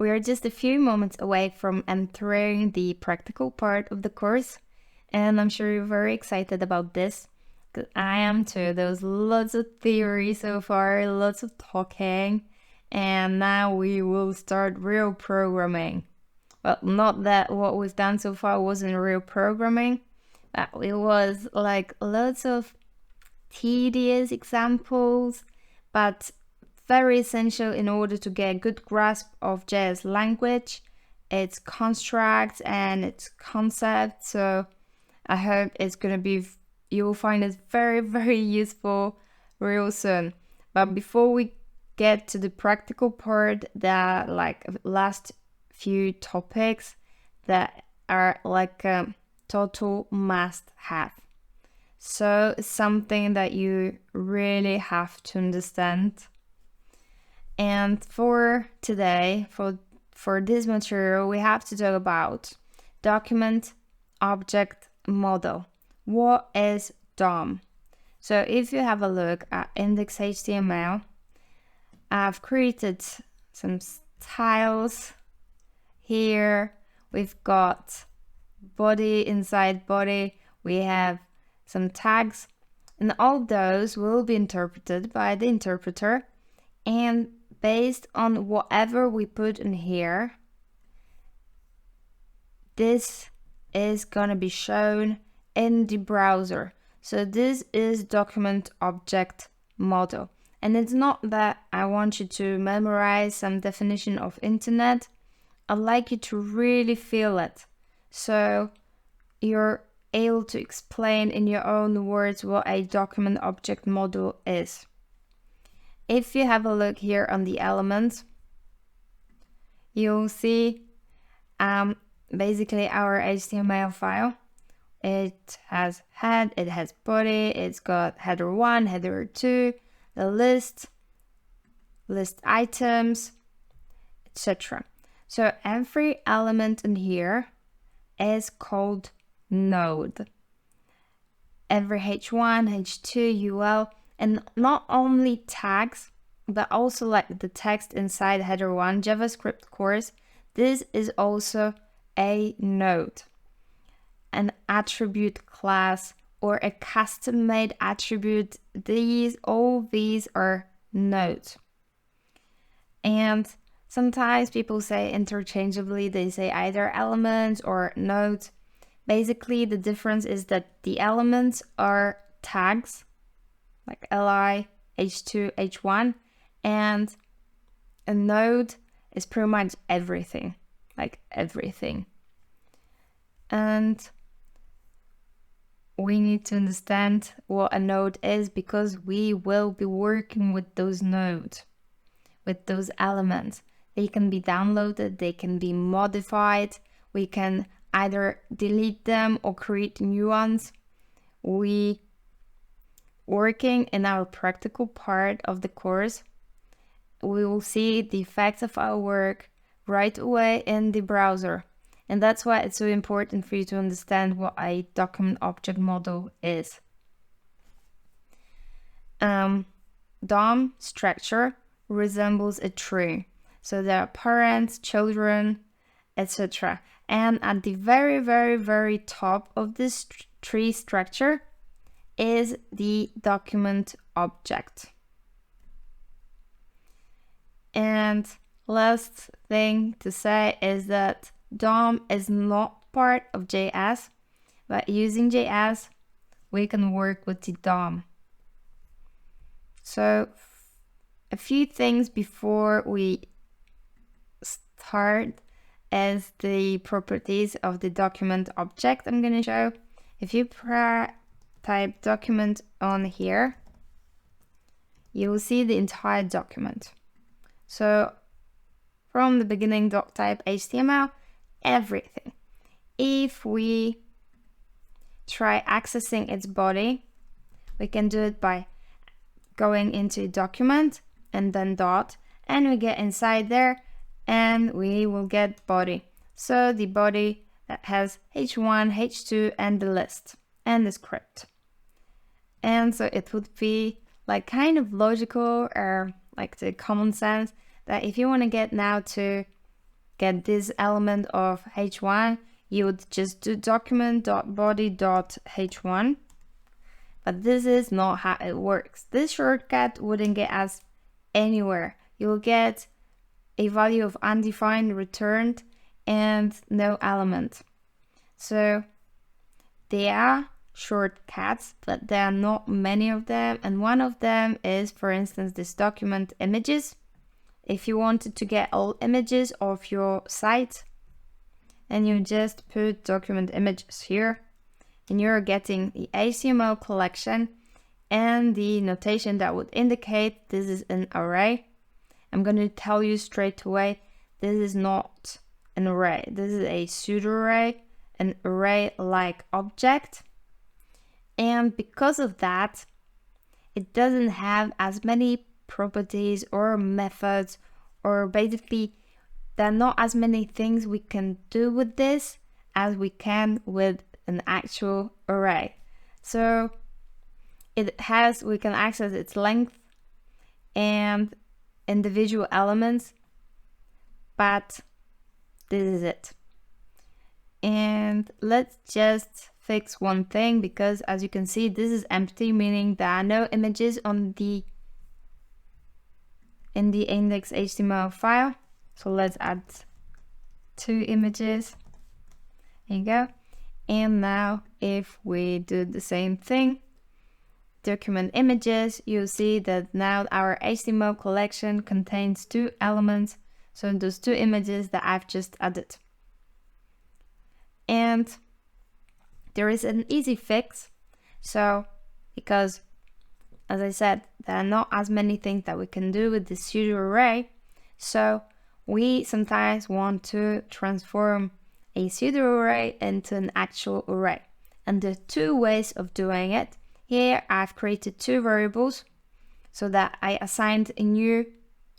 we are just a few moments away from entering the practical part of the course, and I'm sure you're very excited about this, because I am too. There was lots of theory so far, lots of talking, and now we will start real programming. Well, not that what we've done so far wasn't real programming, but it was like lots of tedious examples, but very essential in order to get a good grasp of JS language, its constructs and its concepts. So I hope it's gonna be, you will find it very, very useful real soon. But before we get to the practical part, that like last few topics that are like a total must have. So it's something that you really have to understand. And for today, for this material, we have to talk about document object model. What is DOM? So if you have a look at index.html, I've created some styles. Here we've got body, inside body, we have some tags, and all those will be interpreted by the interpreter, and based on whatever we put in here, this is gonna be shown in the browser. So this is document object model, and it's not that I want you to memorize some definition of internet. I'd like you to really feel it, so you're able to explain in your own words what a document object model is. If you have a look here on the elements, you'll see basically our HTML file. It has head, it has body, it's got header 1, header 2, the list items, etc. So every element in here is called node. Every H1, H2, UL, and not only tags, but also like the text inside header 1, JavaScript Course, this is also a node. An attribute class or a custom-made attribute, all these are nodes. And sometimes people say interchangeably, they say either elements or nodes. Basically, the difference is that the elements are tags, like li, h2, h1, and a node is pretty much everything, like everything. And we need to understand what a node is, because we will be working with those nodes, with those elements. They can be downloaded, they can be modified, we can either delete them or create new ones. We working in our practical part of the course, we will see the effects of our work right away in the browser. And that's why it's so important for you to understand what a document object model is. DOM structure resembles a tree. So there are parents, children, etc. And at the very, very, very top of this tree structure is the document object. And last thing to say is that DOM is not part of JS, but using JS, we can work with the DOM. So a few things before we start is the properties of the document object I'm going to show. If you type document on here, you will see the entire document. So from the beginning doc type HTML, everything. If we try accessing its body, we can do it by going into document and then dot, and we get inside there and we will get body. So the body that has H1, H2 and the list and the script. And so it would be like kind of logical, or like the common sense, that if you want to get now to get this element of h1, you would just do document.body.h1. But this is not how it works. This shortcut wouldn't get us anywhere. You'll get a value of undefined returned and no element. So there are shortcuts, but there are not many of them. And one of them is, for instance, this document images. If you wanted to get all images of your site, and you just put document images here, and you're getting the HTML collection and the notation that would indicate this is an array. I'm going to tell you straight away, this is not an array. This is a pseudo-array, an array-like object. And because of that, it doesn't have as many properties or methods, or basically there are not as many things we can do with this as we can with an actual array. So we can access its length and individual elements, but this is it. And let's just fix one thing, because as you can see, this is empty, meaning there are no images in the index.html file. So let's add 2 images. There you go. And now if we do the same thing, document images, you'll see that now our HTML collection contains 2 elements. So those 2 images that I've just added. And there is an easy fix. So because, as I said, there are not as many things that we can do with the pseudo array. So we sometimes want to transform a pseudo array into an actual array. And there are 2 ways of doing it. Here I've created 2 variables so that I assigned a new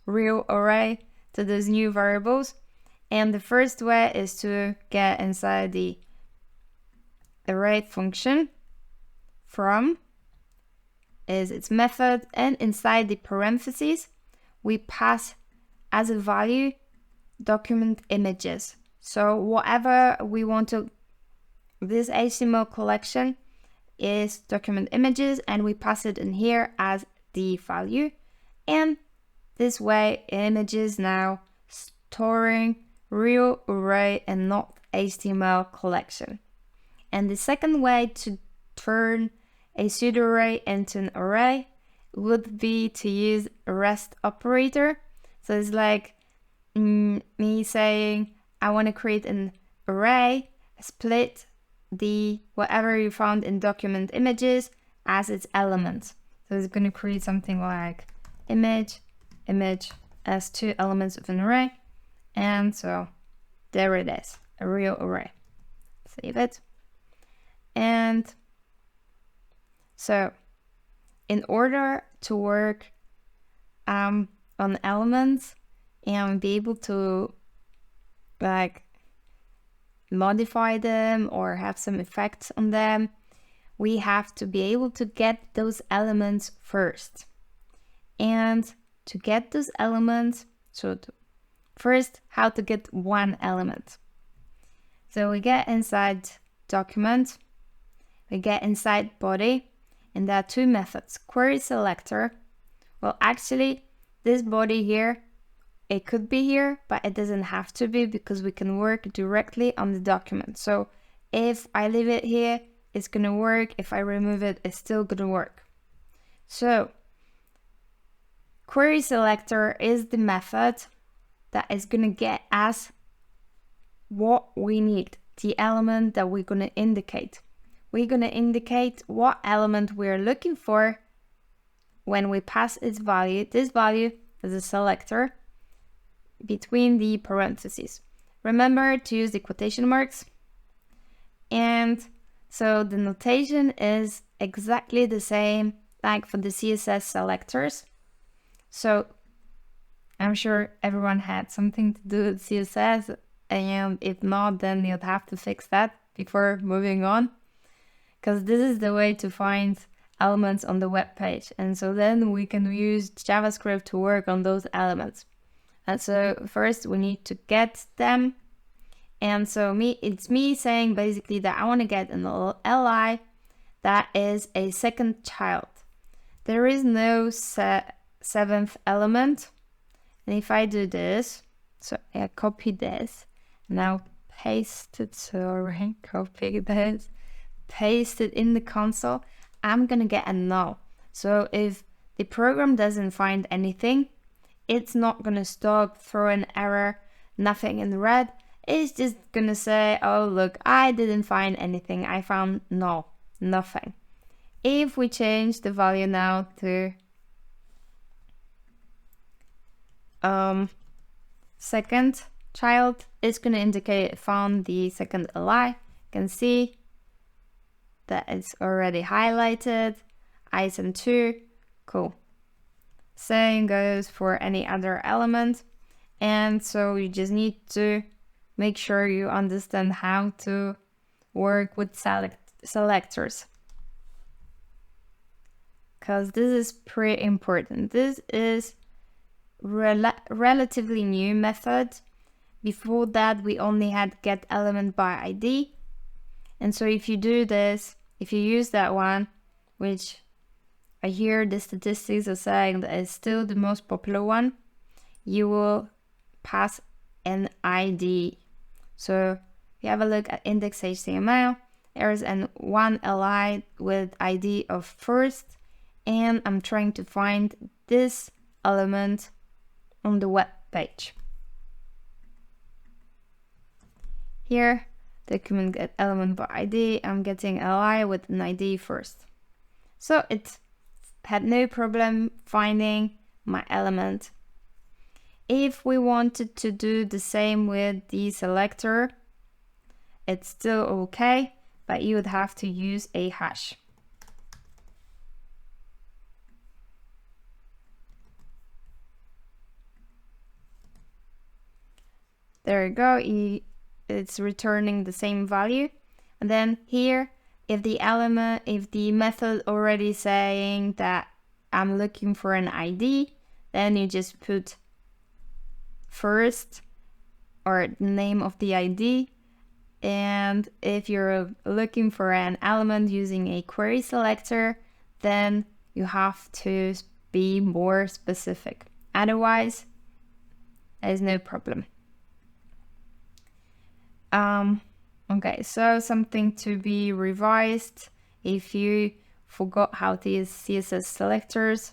real array to those new variables. And the first way is to get inside the array function from is its method, and inside the parentheses we pass as a value document images. So whatever we want to, this HTML collection is document images, and we pass it in here as the value. And this way images now storing real array and not HTML collection. And the second way to turn a pseudo array into an array would be to use a REST operator. So it's like me saying I want to create an array, split the whatever you found in document images as its element. So it's going to create something like image as 2 elements of an array. And so there it is, a real array. Save it. And so in order to work on elements and be able to like modify them or have some effects on them, we have to be able to get those elements first. And to get those elements, first, how to get one element. So we get inside document, we get inside body, and there are 2 methods. Query selector, well actually this body here, it could be here, but it doesn't have to be, because we can work directly on the document. So if I leave it here, it's gonna work. If I remove it, it's still gonna work. So query selector is the method that is gonna get us what we need, the element that we're gonna indicate. We're gonna indicate what element we're looking for when we pass its value, this value as a selector, between the parentheses. Remember to use the quotation marks. And so the notation is exactly the same like for the CSS selectors. So I'm sure everyone had something to do with CSS, and if not, then you'd have to fix that before moving on, because this is the way to find elements on the web page. And so then we can use JavaScript to work on those elements. And so first we need to get them. And so it's me saying basically that I want to get an li that is a second child. There is no seventh element. And if I do this, so I copy this, now paste it, sorry, copy this, paste it in the console, I'm gonna get a null. So if the program doesn't find anything, it's not gonna stop, throw an error, nothing in red. It's just gonna say, oh look, I didn't find anything, I found null, nothing. If we change the value now to second child, it's gonna indicate it found the second li. You can see that it's already highlighted. Item 2, cool. Same goes for any other element. And so you just need to make sure you understand how to work with selectors, because this is pretty important. This is relatively new method. Before that we only had get element by ID. And so if you do this, if you use that one, which I hear the statistics are saying that is still the most popular one, you will pass an ID. So if you have a look at index.html, there's one li with ID of first, and I'm trying to find this element on the web page. Here, document get element by ID, I'm getting li with an ID first. So it had no problem finding my element. If we wanted to do the same with the selector, it's still okay, but you would have to use a hash. There you go, it's returning the same value. And then here, if the method already saying that I'm looking for an ID, then you just put first or the name of the ID. And if you're looking for an element using a query selector, then you have to be more specific. Otherwise, there's no problem. Okay, so something to be revised. If you forgot how to use CSS selectors,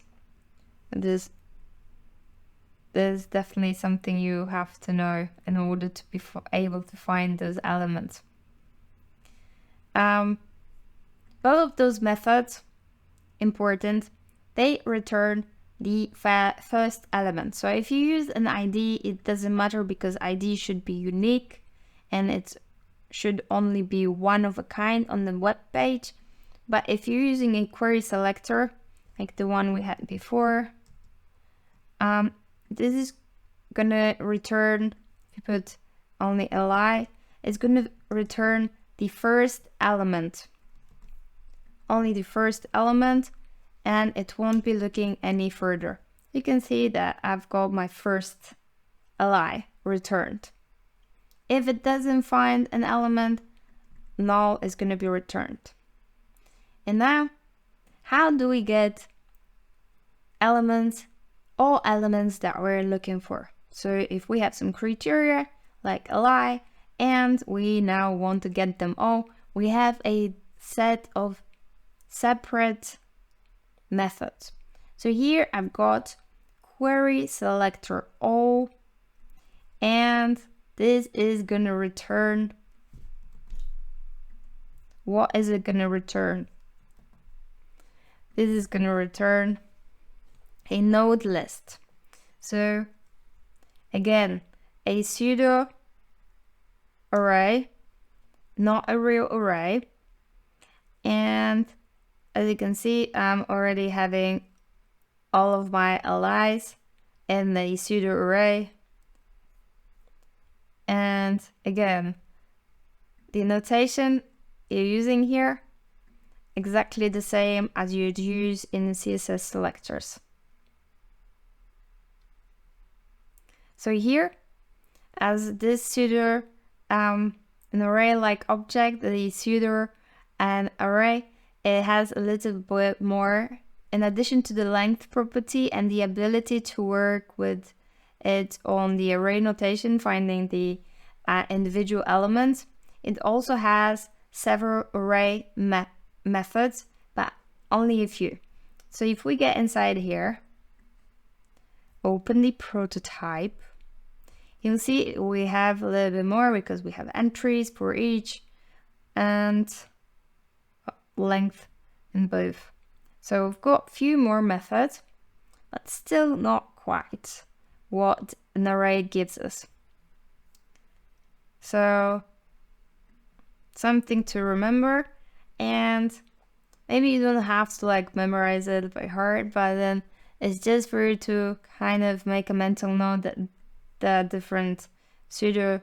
this is definitely something you have to know in order to be able to find those elements. All of those methods, important, they return the first element. So if you use an ID, it doesn't matter because ID should be unique and it should only be one of a kind on the web page. But if you're using a query selector, like the one we had before, this is gonna return, if you put only li, it's gonna return the first element, only the first element, and it won't be looking any further. You can see that I've got my first li returned. If it doesn't find an element, null is going to be returned. And now, how do we get elements, all elements that we're looking for? So if we have some criteria like li, and we now want to get them all, we have a set of separate methods. So here I've got query selector all, and this is going to return, what is it going to return? This is going to return a node list. So again, a pseudo array, not a real array. And as you can see, I'm already having all of my li's in the pseudo array. And again, the notation you're using here, exactly the same as you'd use in CSS selectors. So here, as this pseudo an array-like object, the pseudo an array, it has a little bit more in addition to the length property and the ability to work with it on the array notation, finding the individual elements. It also has several array methods, but only a few. So if we get inside here, open the prototype, you'll see we have a little bit more because we have entries for each and length in both. So we've got a few more methods, but still not quite what an array gives us. So something to remember, and maybe you don't have to like memorize it by heart, but then it's just for you to kind of make a mental note that the different pseudo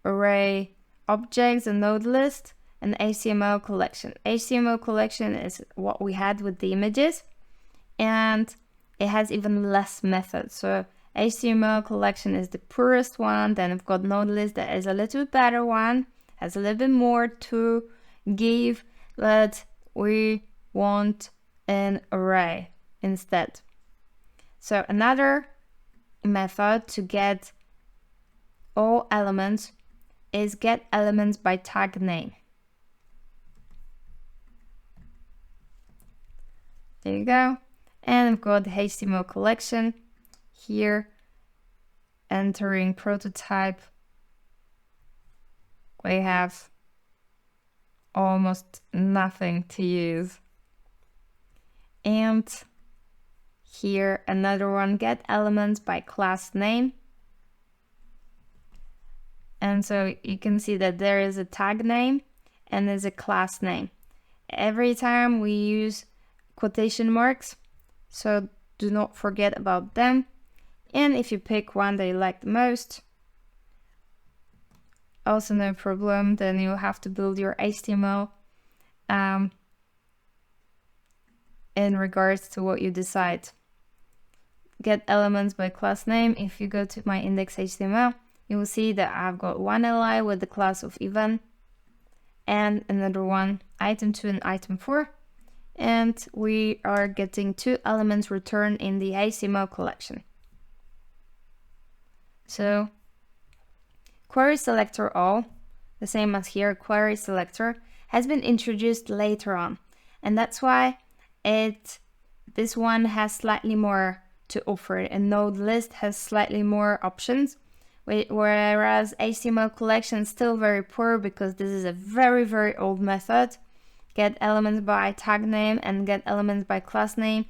array objects, a node list, and HTML collection. HTML collection is what we had with the images, and it has even less methods. So HTML collection is the poorest one. Then I've got node list that is a little better one, has a little bit more to give, but we want an array instead. So another method to get all elements is get elements by tag name. There you go. And I've got the HTML collection here, entering prototype. We have almost nothing to use. And here another one, get elements by class name. And so you can see that there is a tag name and there's a class name. Every time we use quotation marks, so do not forget about them. And if you pick one that you like the most, also no problem, then you'll have to build your HTML in regards to what you decide. Get elements by class name. If you go to my index.html, you will see that I've got one li with the class of event and another one, item 2 and item 4. And we are getting 2 elements returned in the HTML collection. So query selector all, the same as here, query selector, has been introduced later on. And that's why this one has slightly more to offer. A node list has slightly more options, whereas HTML collection is still very poor because this is a very, very old method. Get elements by tag name and get elements by class name.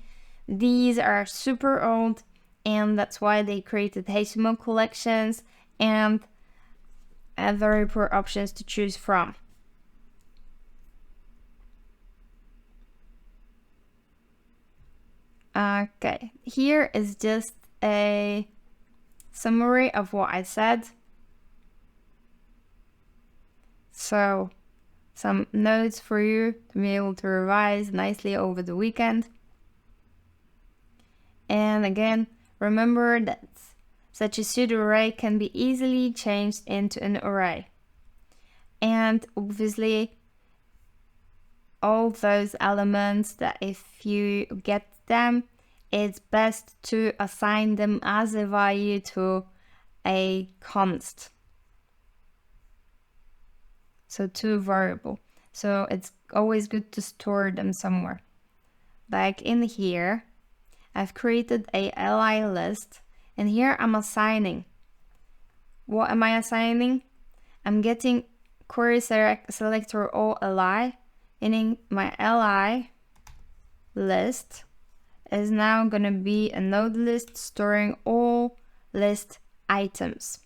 These are super old, and that's why they created HTML collections and have very poor options to choose from. Okay, here is just a summary of what I said. So some notes for you to be able to revise nicely over the weekend. And again, remember that such a pseudo array can be easily changed into an array. And obviously, all those elements that if you get them, it's best to assign them as a value to a const. So to a variable. So it's always good to store them somewhere. Like in here, I've created a li list, and here I'm assigning. What am I assigning? I'm getting query selector all li, meaning my li list is now going to be a node list storing all list items.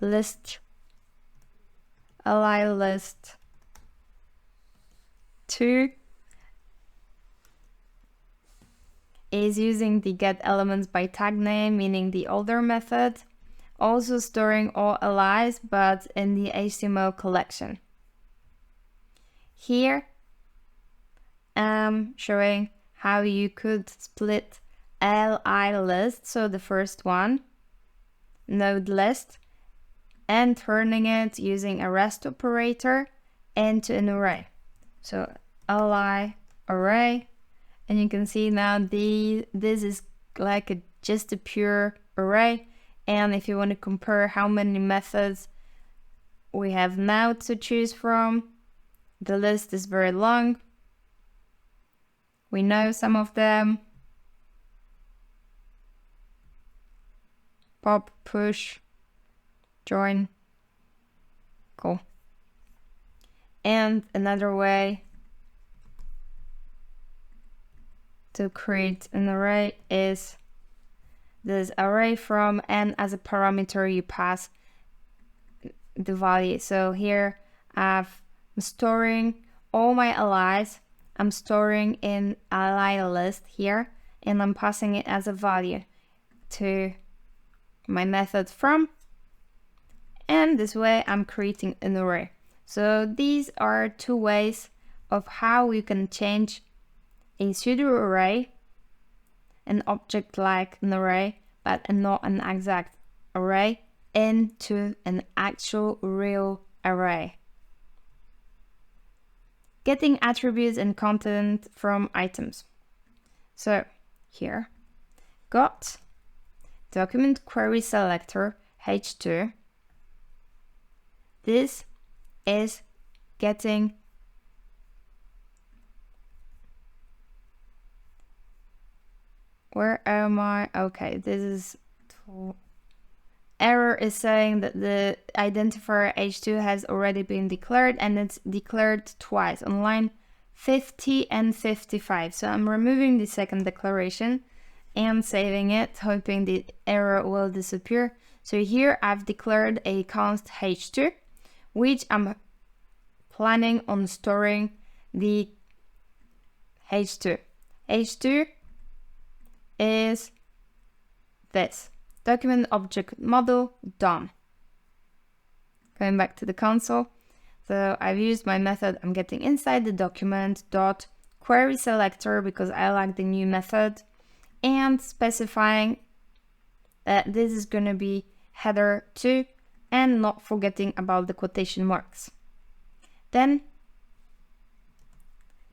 List li list 2 is using the get elements by tag name, meaning the older method, also storing all li's but in the HTML collection. Here I'm showing how you could split li list, so the first one, node list and turning it using a REST operator into an array. So li array, and you can see now this is like just a pure array. And if you want to compare how many methods we have now to choose from, the list is very long. We know some of them. Pop, push, join. Cool. And another way to create an array is this array from, and as a parameter you pass the value. So here I'm storing all my allies. I'm storing in ally list here, and I'm passing it as a value to my method from, and this way I'm creating an array. So these are two ways of how you can change a pseudo array, an object like an array but not an exact array, into an actual real array. Getting attributes and content from items. So here, got document query selector h2. This is getting where am I? Okay, this is error is saying that the identifier h2 has already been declared, and it's declared twice on line 50 and 55. So I'm removing the second declaration and saving it, hoping the error will disappear. So here I've declared a const h2, which I'm planning on storing the h2. h2 is this. Document object model done. Going back to the console. So I've used my method I'm getting inside the document dot query selector because I like the new method, and specifying that this is going to be header 2 and not forgetting about the quotation marks. Then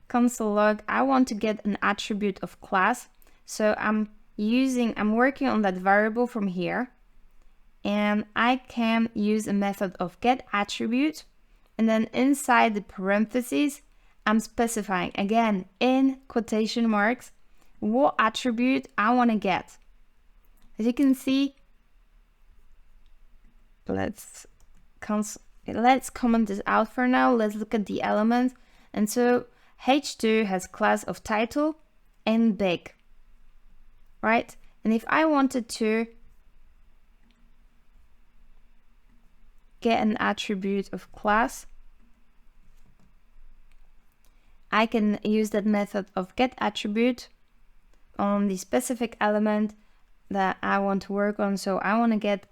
console log, I want to get an attribute of class. So I'm working on that variable from here, and I can use a method of get attribute, and then inside the parentheses I'm specifying again in quotation marks what attribute I want to get. As you can see, let's comment this out for now. Let's look at the elements. And so h2 has class of title and big, right? And if I wanted to get an attribute of class, I can use that method of get attribute on the specific element that I want to work on. So I want to get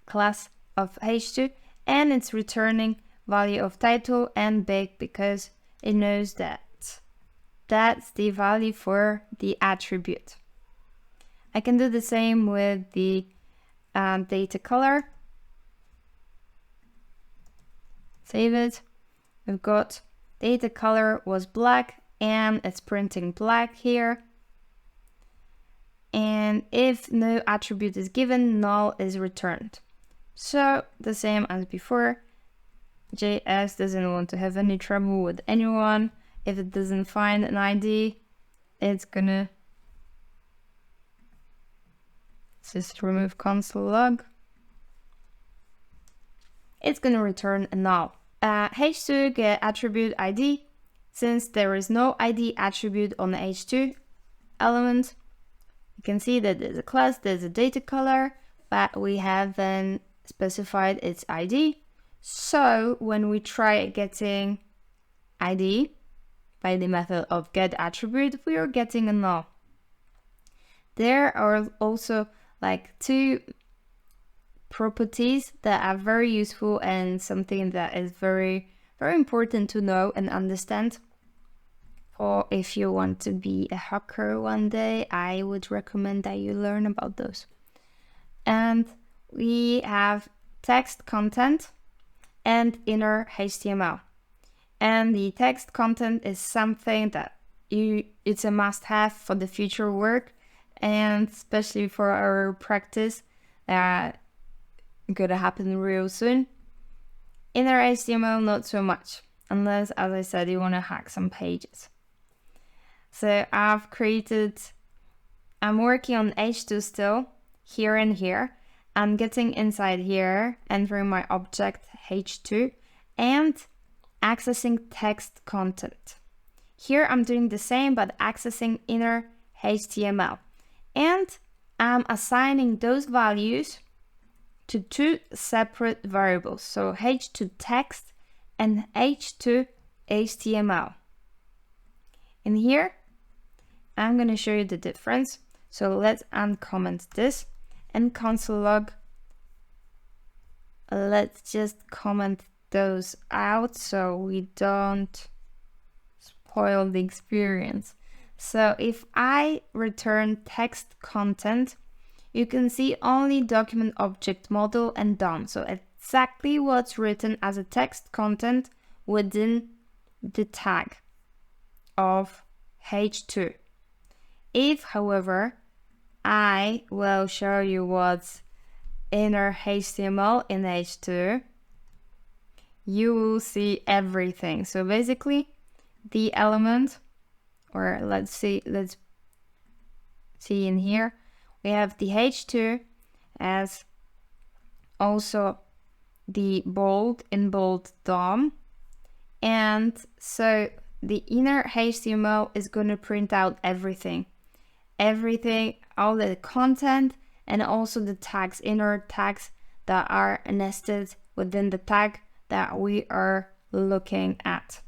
class of h2, and it's returning value of title and big because it knows that that's the value for the attribute. I can do the same with the data color. Save it. We've got data color was black, and it's printing black here. And if no attribute is given, null is returned. So the same as before, JS doesn't want to have any trouble with anyone. If it doesn't find an ID, it's gonna just remove console log. It's gonna return a null. h2 get attribute ID. Since there is no ID attribute on the h2 element, you can see that there's a class, there's a data color, but we haven't specified its ID. So when we try getting ID by the method of get attribute, we are getting a null. There are also like two properties that are very useful and something that is very, very important to know and understand. Or if you want to be a hacker one day, I would recommend that you learn about those. And we have text content and inner HTML. And the text content is something that it's a must-have for the future work, and especially for our practice that gonna happen real soon. Inner HTML, not so much, unless, as I said, you want to hack some pages. So I'm working on H2 still, here and here. I'm getting inside here, entering my object H2, and accessing text content. Here I'm doing the same, but accessing inner HTML. And I'm assigning those values to two separate variables. So H2 text and H2 HTML. In here, I'm going to show you the difference. So let's uncomment this and console log. Let's just comment those out so we don't spoil the experience. So if I return text content, you can see only document object model and DOM. So exactly what's written as a text content within the tag of H2. If, however, I will show you what's inner HTML in H2, you will see everything. So basically the element, or let's see in here, we have the H2 as also the in bold DOM. And so the inner HTML is going to print out everything, all the content, and also the tags, inner tags that are nested within the tag that we are looking at.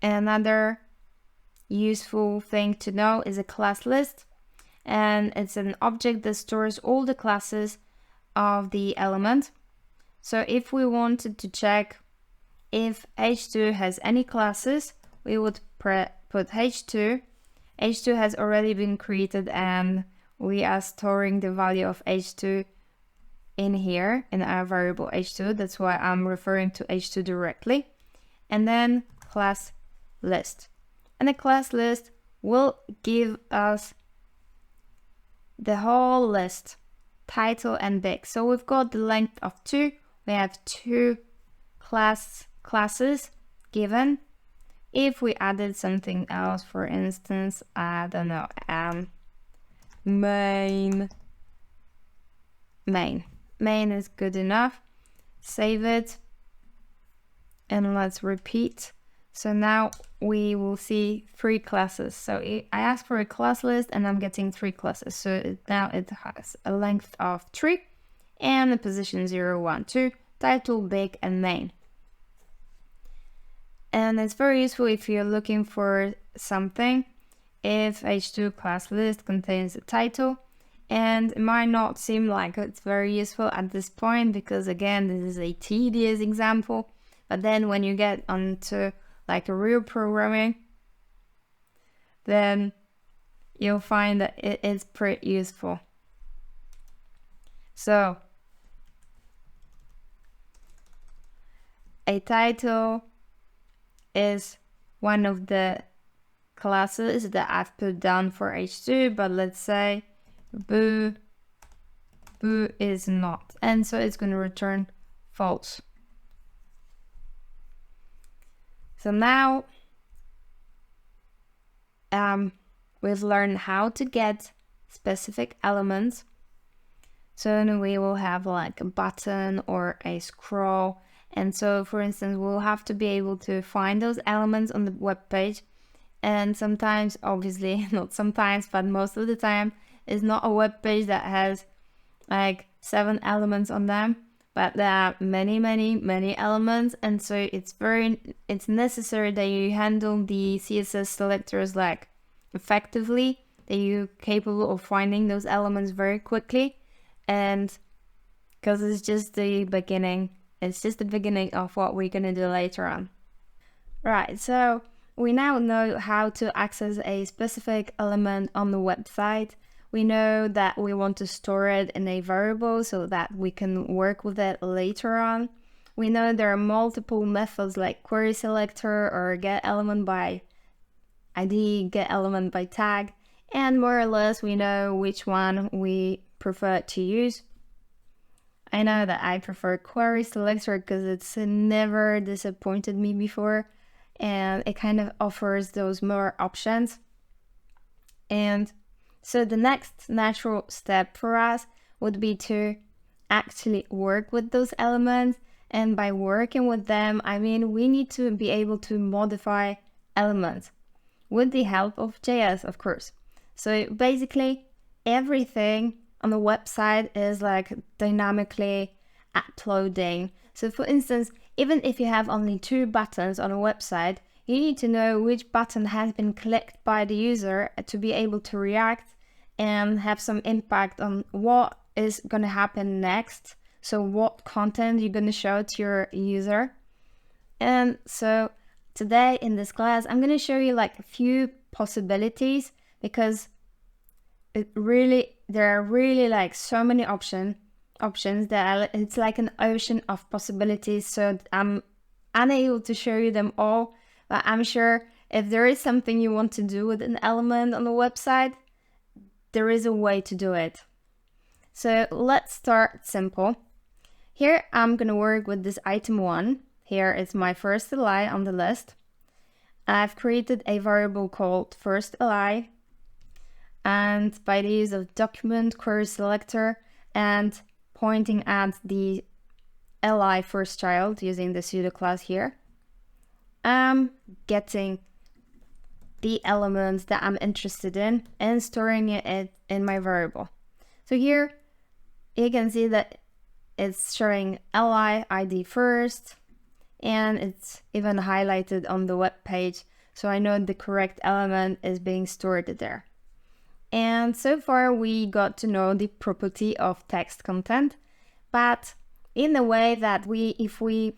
Another useful thing to know is a class list, and it's an object that stores all the classes of the element. So if we wanted to check if H2 has any classes, we would put H2. H2 has already been created, and we are storing the value of H2 in here in our variable H2. That's why I'm referring to H2 directly. And then class list. And the class list will give us the whole list, title and big. So we've got the length of 2. We have 2 classes given. If we added something else, for instance, I don't know, main is good enough. Save it and let's repeat. So now we will see 3 classes. So I asked for a class list and I'm getting 3 classes. So now it has a length of 3 and a position 0, 1, 2, title, big, and main. And it's very useful if you're looking for something, if H2 class list contains a title. And it might not seem like it's very useful at this point because, again, this is a tedious example. But then when you get onto like a real programming, then you'll find that it is pretty useful. So a title is one of the classes that I've put down for H2, but let's say boo is not, and so it's going to return false. So now we've learned how to get specific elements. So we will have like a button or a scroll. And so, for instance, we'll have to be able to find those elements on the web page. And sometimes, obviously, not sometimes, but most of the time, it's not a web page that has like 7 elements on them, but there are many elements. And so it's necessary that you handle the CSS selectors like effectively, that you're capable of finding those elements very quickly. And because it's just the beginning. It's just the beginning of what we're going to do later on. Right, so we now know how to access a specific element on the website. We know that we want to store it in a variable so that we can work with it later on. We know there are multiple methods like query selector or get element by ID, get element by tag, and more or less we know which one we prefer to use. I know that I prefer query selector because it's never disappointed me before, and it kind of offers those more options. And so the next natural step for us would be to actually work with those elements. And by working with them, I mean we need to be able to modify elements with the help of JS, of course. So basically everything on the website is like dynamically uploading. So for instance, even if you have only 2 buttons on a website, you need to know which button has been clicked by the user to be able to react and have some impact on what is going to happen next. So what content you're going to show to your user. And so today in this class, I'm going to show you like a few possibilities, because there are really like so many options that it's like an ocean of possibilities. So I'm unable to show you them all, but I'm sure if there is something you want to do with an element on the website, there is a way to do it. So let's start simple. Here I'm going to work with this item 1. Here is my first li on the list. I've created a variable called first li, and by the use of document query selector and pointing at the li first child using the pseudo class here, I'm getting the elements that I'm interested in and storing it in my variable. So here you can see that it's showing li ID first, and it's even highlighted on the web page, so I know the correct element is being stored there. And so far we got to know the property of text content, but in the way that if we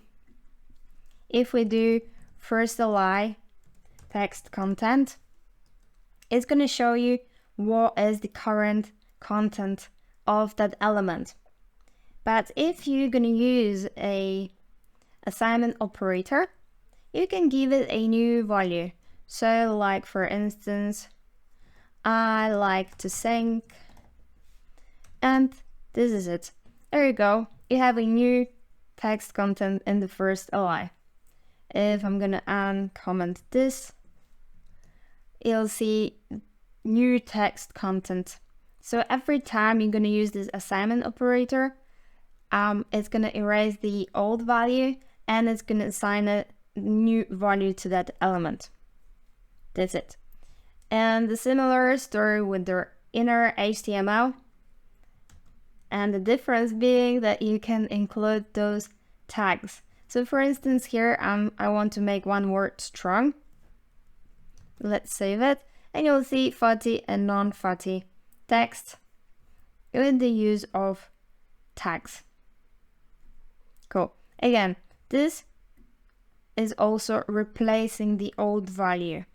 do first li text content, it's going to show you what is the current content of that element. But if you're going to use a assignment operator, you can give it a new value. So like for instance, I like to sing, and this is it. There you go. You have a new text content in the first li. If I'm gonna uncomment this, you'll see new text content. So every time you're gonna use this assignment operator, it's gonna erase the old value and it's gonna assign a new value to that element. That's it. And the similar story with the inner HTML, and the difference being that you can include those tags. So for instance here, I want to make one word strong. Let's save it, and you'll see fatty and non-fatty text with the use of tags. Cool. Again, this is also replacing the old value.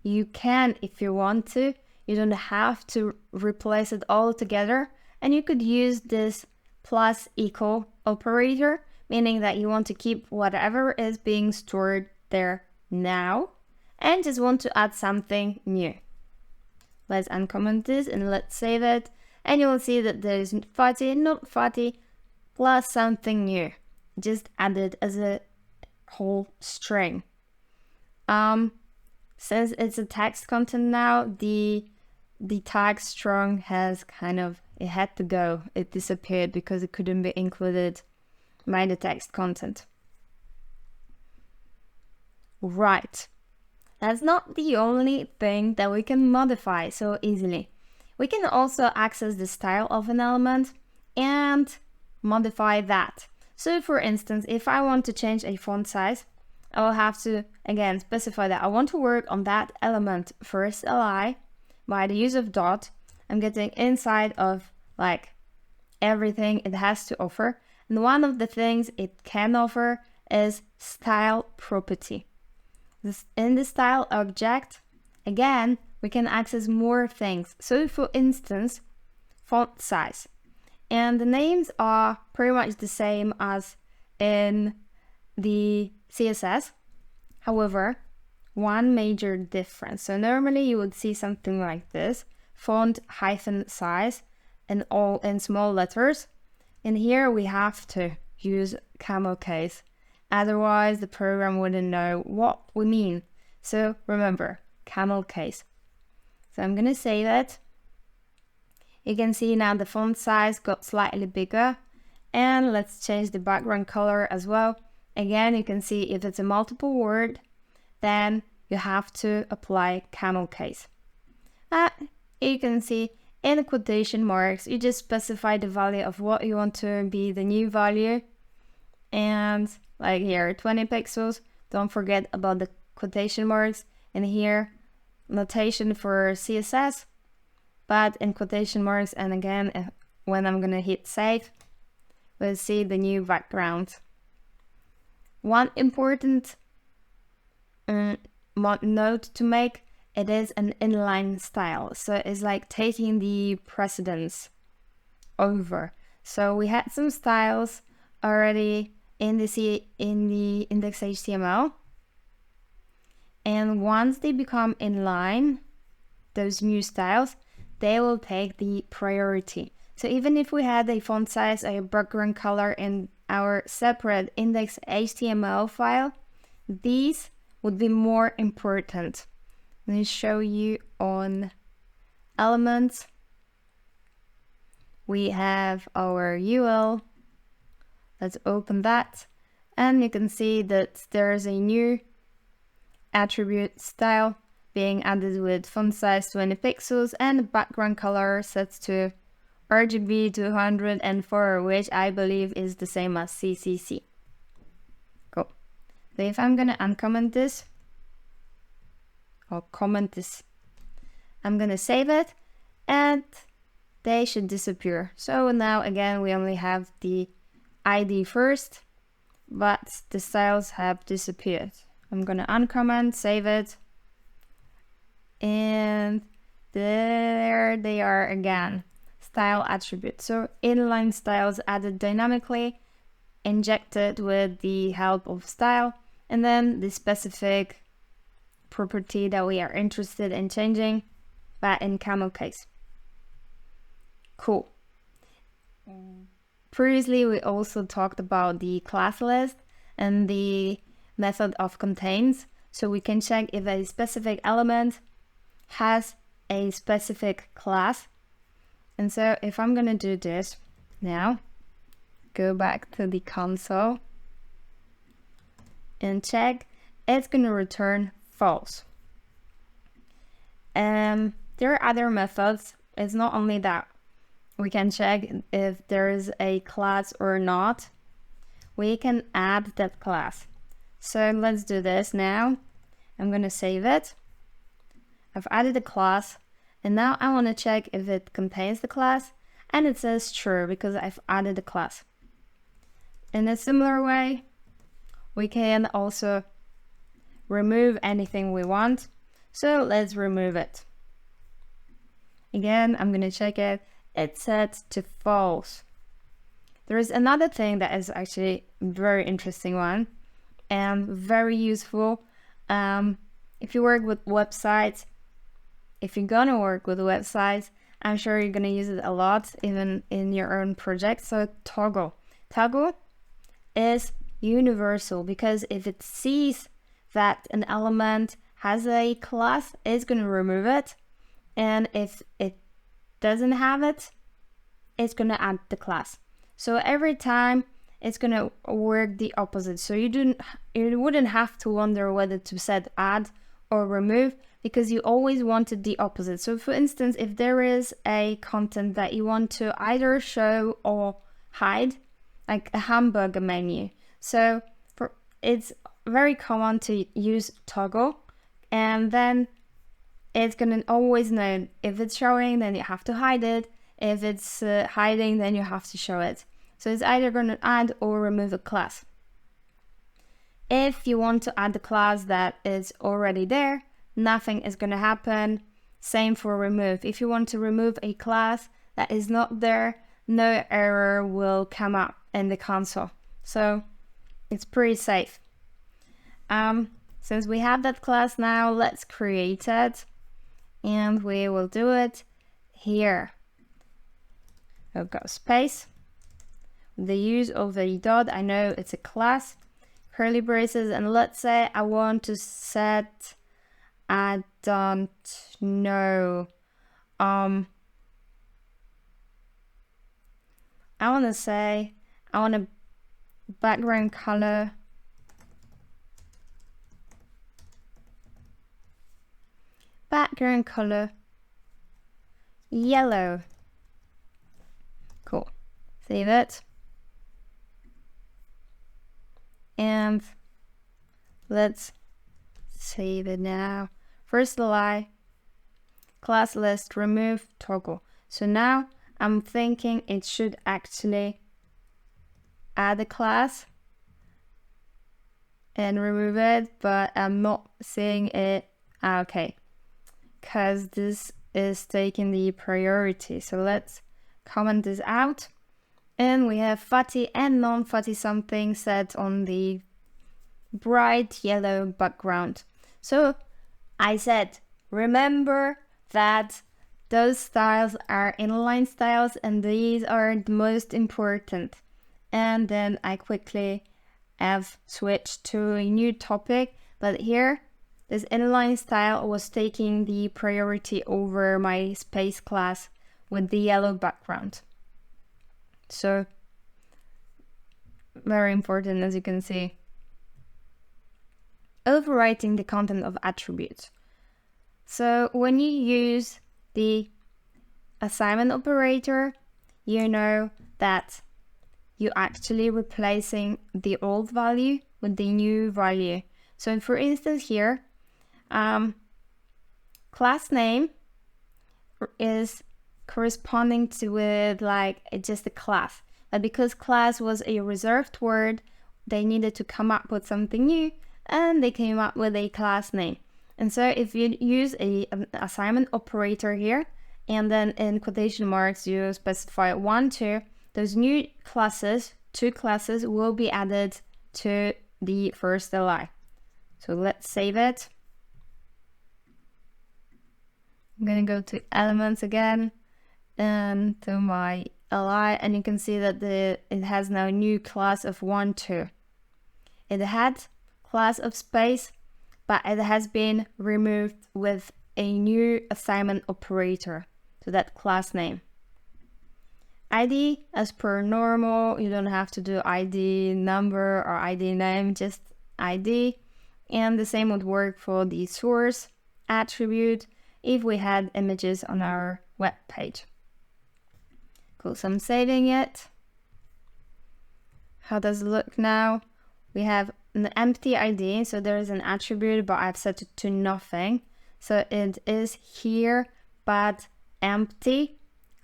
You can, if you want to, you don't have to replace it all together, and you could use this plus equal operator, meaning that you want to keep whatever is being stored there now and just want to add something new. Let's uncomment this and let's save it, and you'll see that there is fatty, not fatty, plus something new, just added as a whole string. Since it's a text content now, the tag strong has it had to go. It disappeared because it couldn't be included by the text content. Right. That's not the only thing that we can modify so easily. We can also access the style of an element and modify that. So for instance, if I want to change a font size, I will have to, again, specify that I want to work on that element first li by the use of dot. I'm getting inside of like everything it has to offer. And one of the things it can offer is style property. In the style object, again, we can access more things. So for instance, font size. And the names are pretty much the same as in the CSS. However, one major difference. So normally you would see something like this, font hyphen size, and all in small letters. And here we have to use camel case. Otherwise, the program wouldn't know what we mean. So remember, camel case. So I'm gonna save it. You can see now the font size got slightly bigger. And let's change the background color as well. Again, you can see if it's a multiple word, then you have to apply camel case. You can see in quotation marks, you just specify the value of what you want to be the new value. And like here, 20 pixels. Don't forget about the quotation marks. And here, notation for CSS, but in quotation marks. And again, when I'm gonna hit save, we'll see the new background. One important note to make, it is an inline style. So it's like taking the precedence over. So we had some styles already in the index HTML. And once they become inline, those new styles, they will take the priority. So even if we had a font size, a background color in our separate index HTML file, these would be more important. Let me show you on elements. We have our UL. Let's open that. And you can see that there's a new attribute style being added with font size 20 pixels and background color set to RGB 204, which I believe is the same as CCC. Cool. So if I'm gonna uncomment this, or comment this, I'm gonna save it, and they should disappear. So now again, we only have the ID first, but the styles have disappeared. I'm gonna uncomment, save it, and there they are again. Style attribute. So inline styles added dynamically, injected with the help of style, and then the specific property that we are interested in changing, but in camel case. Cool. Previously, we also talked about the class list and the method of contains. So we can check if a specific element has a specific class. And so if I'm gonna do this now, go back to the console and check, it's gonna return false. There are other methods. It's not only that. We can check if there is a class or not. We can add that class. So let's do this now. I'm gonna save it. I've added a class. And now I want to check if it contains the class, and it says true because I've added a class. In a similar way, we can also remove anything we want. So let's remove it. Again, I'm going to check it. It's set to false. There is another thing that is actually a very interesting one and very useful. If you work with websites, if you're gonna work with websites, I'm sure you're gonna use it a lot, even in your own project. So toggle. Toggle is universal because if it sees that an element has a class, it's gonna remove it. And if it doesn't have it, it's gonna add the class. So every time it's gonna work the opposite. So you wouldn't have to wonder whether to set add or remove, because you always wanted the opposite. So for instance, if there is a content that you want to either show or hide, like a hamburger menu, so it's very common to use toggle, and then it's gonna always know if it's showing, then you have to hide it. If it's hiding, then you have to show it. So it's either gonna add or remove a class. If you want to add the class that is already there, nothing is going to happen. Same for remove. If you want to remove a class that is not there, no error will come up in the console. So it's pretty safe. Since we have that class now, let's create it, and we will do it here. We'll go space. The use of the dot, I know it's a class, curly braces, and let's say I want to set, I don't know, I want to say I want a background color yellow. Cool. Save it. And let's save it now. First line, class list, remove toggle. So now I'm thinking it should actually add a class and remove it, but I'm not seeing it. Okay, because this is taking the priority. So let's comment this out. And we have fatty and non-fatty something set on the bright yellow background. So I said, remember that those styles are inline styles and these are the most important. And then I quickly have switched to a new topic, but here this inline style was taking the priority over my space class with the yellow background. So very important, as you can see. Overwriting the content of attributes. So when you use the assignment operator, you know that you're actually replacing the old value with the new value. So for instance here, class name is corresponding to with like just a class, but because class was a reserved word, they needed to come up with something new, and they came up with a class name. And so if you use an assignment operator here, and then in quotation marks you specify 1, 2, those new classes, 2 classes, will be added to the first li. So let's save it. I'm gonna go to elements again and to my li, and you can see that it has now a new class of 1, 2. It had class of space, but it has been removed with a new assignment operator to that class name. ID, as per normal, you don't have to do ID number or ID name, just ID. And the same would work for the source attribute if we had images on our web page. Cool, so I'm saving it. How does it look now? We have an empty ID, so there is an attribute, but I've set it to nothing. So it is here, but empty.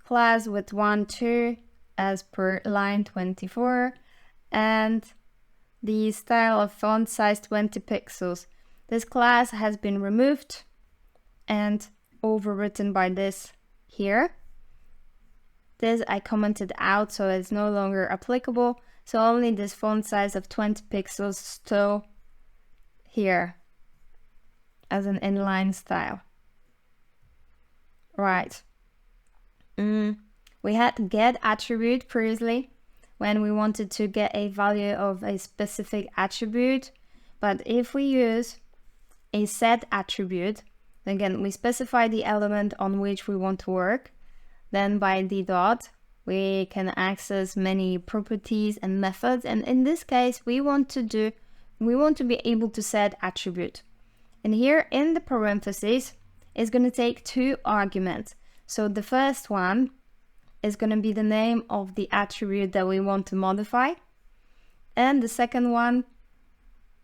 Class with 1, 2 as per line 24, and the style of font size 20 pixels. This class has been removed and overwritten by this here. This I commented out, so it's no longer applicable. So only this font size of 20 pixels still here as an inline style. Right. We had get attribute previously when we wanted to get a value of a specific attribute. But if we use a set attribute, again, we specify the element on which we want to work. Then by the dot, we can access many properties and methods. And in this case, we want to be able to set attribute. And here in the parentheses, it's going to take 2 arguments. So the first one is going to be the name of the attribute that we want to modify. And the second one,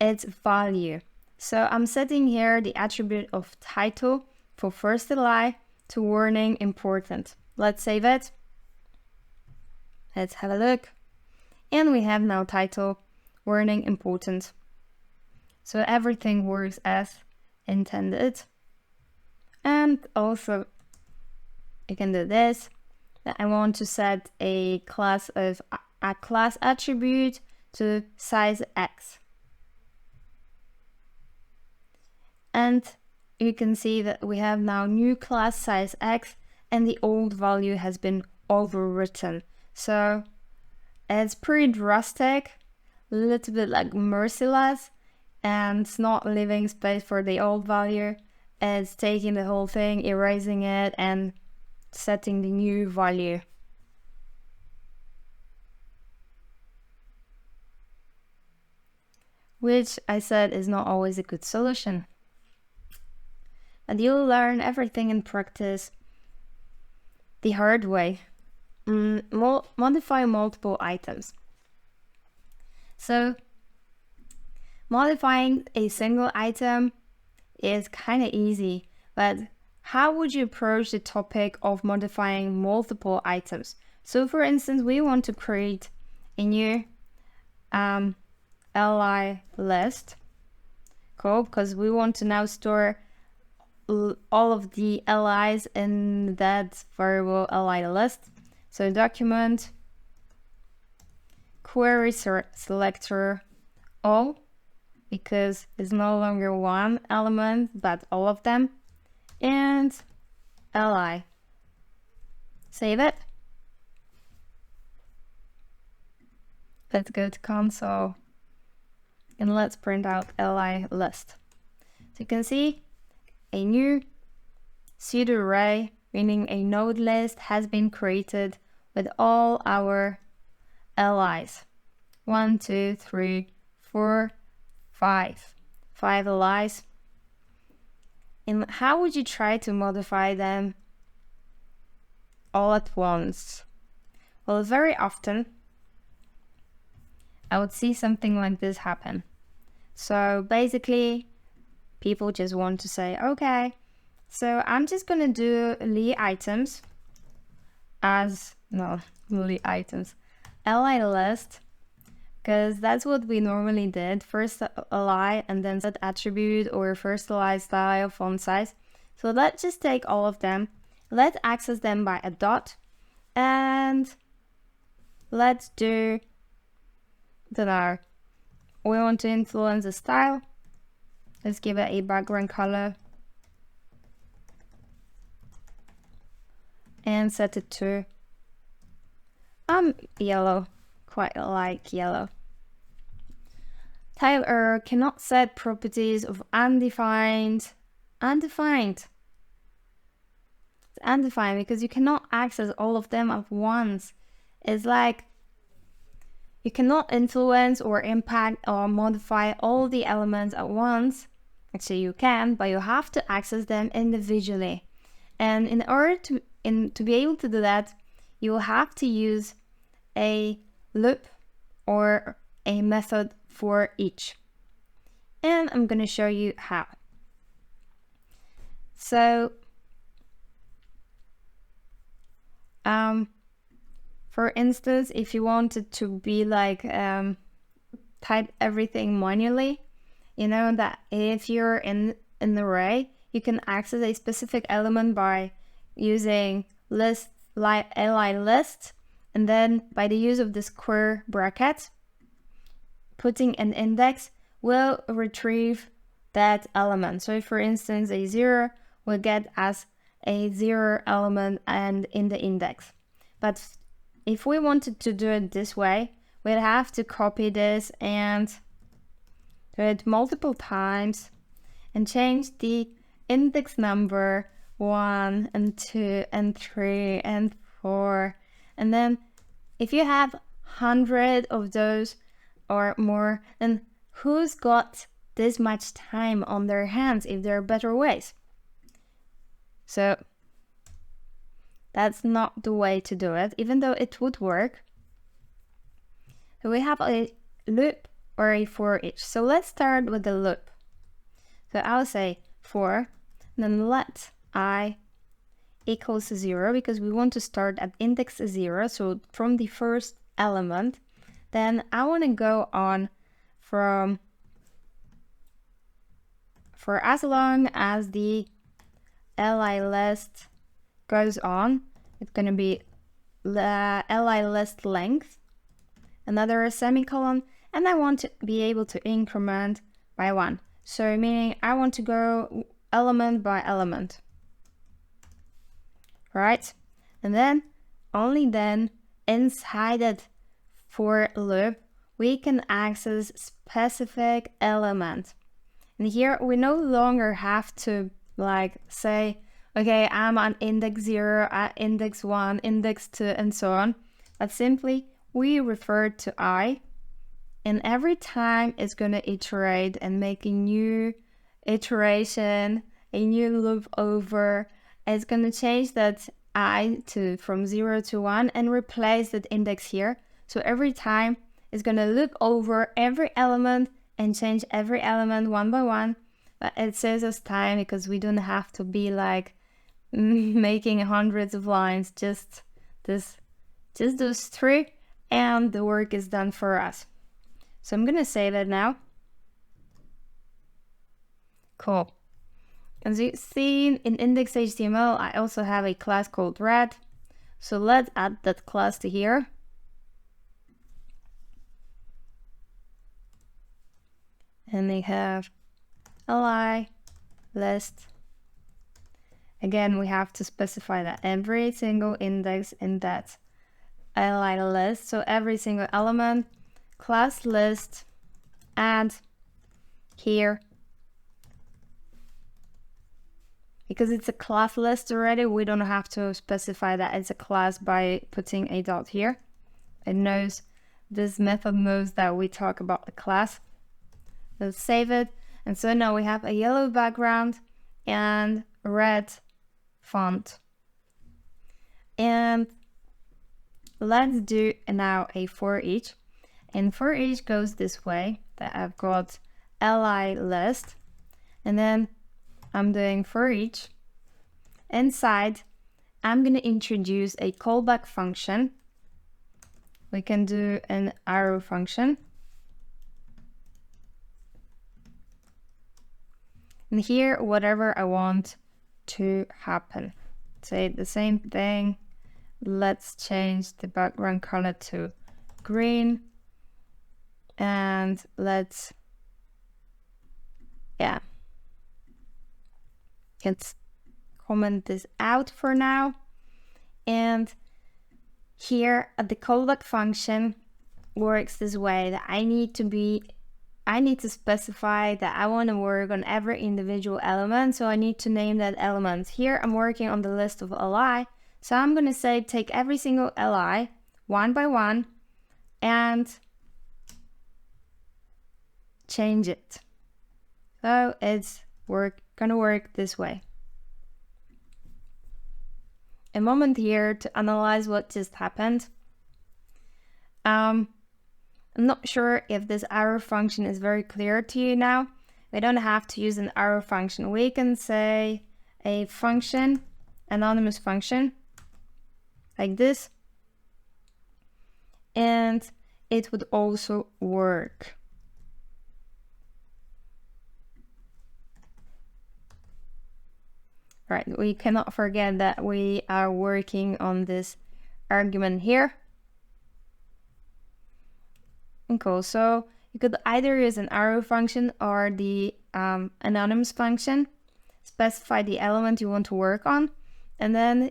it's value. So I'm setting here the attribute of title for first li to warning important. Let's save it. Let's have a look. And we have now title, warning important. So everything works as intended. And also you can do this, that I want to set a class attribute to size X. And you can see that we have now new class size X and the old value has been overwritten. So it's pretty drastic, a little bit like merciless, and it's not leaving space for the old value. It's taking the whole thing, erasing it, and setting the new value. Which I said is not always a good solution. And you'll learn everything in practice the hard way. Modify multiple items. So modifying a single item is kind of easy, but how would you approach the topic of modifying multiple items? So for instance, we want to create a new li list, cool, because we want to now store all of the li's in that variable li list. So document query selector all, because it's no longer one element but all of them, and li. Save it. Let's go to console and let's print out li list. So you can see a new pseudo array, meaning a node list, has been created with all our li's. 1, 2, 3, 4, 5 li's. And how would you try to modify them all at once? Well, very often I would see something like this happen. So basically, people just want to say, okay, so I'm just gonna do li items as, no, li items, li list, because that's what we normally did. First li and then set attribute, or first li style, font size. So let's just take all of them, let's access them by a dot, and let's do, we want to influence the style. Let's give it a background color and set it to yellow, quite like yellow. Type error cannot set properties of undefined. It's undefined because you cannot access all of them at once. It's like you cannot influence or impact or modify all the elements at once. Actually, you can, but you have to access them individually. And in order to be able to do that, you will have to use a loop or a method for each. And I'm going to show you how. So, for instance, if you wanted to be like type everything manually, you know that if you're in an array, you can access a specific element by using list li list, and then by the use of the square bracket, putting an index will retrieve that element. So for instance, a 0 will get as a 0 element and in the index. But if we wanted to do it this way, we'd have to copy this and do it multiple times and change the index number 1 and 2 and 3 and 4. And then if you have 100 of those or more, then who's got this much time on their hands if there are better ways? So that's not the way to do it, even though it would work. So we have a loop or a for each. So let's start with the loop. So I'll say for, then let I equals 0, because we want to start at index 0, so from the first element. Then I want to go on for as long as the li list goes on. It's going to be the li list length, another semicolon, and I want to be able to increment by 1. So meaning I want to go element by element, right? And then, only then, inside that for loop, we can access specific element. And here we no longer have to like say, okay, I'm on index 0, at index 1, index 2, and so on. But simply we refer to I, and every time it's going to iterate and make a new iteration, a new loop over. It's going to change that I to from 0 to 1 and replace that index here. So every time it's going to look over every element and change every element one by one. But it saves us time because we don't have to be like making hundreds of lines, just those 3, and the work is done for us. So I'm gonna save it now. Cool. As you've seen in index.html, I also have a class called red. So let's add that class to here. And we have li list. Again, we have to specify that every single index in that li list, so every single element, class list, add here. Because it's a class list already, we don't have to specify that it's a class by putting a dot here. It knows, this method knows that we talk about the class. Let's save it. And so now we have a yellow background and red font. And let's do now a for each. And for each goes this way, that I've got li list, and then I'm doing for each. Inside, I'm going to introduce a callback function. We can do an arrow function. And here, whatever I want to happen. Say the same thing. Let's change the background color to green. And let's comment this out for now. And here the callback function works this way, that I need to specify that I want to work on every individual element, so I need to name that element. Here I'm working on the list of li, so I'm going to say take every single li one by one and change it. So it's gonna work this way. A moment here to analyze what just happened. I'm not sure if this arrow function is very clear to you now. We don't have to use an arrow function. We can say a function, anonymous function, like this, and it would also work. Right, we cannot forget that we are working on this argument here. And cool, so you could either use an arrow function or the anonymous function, specify the element you want to work on, and then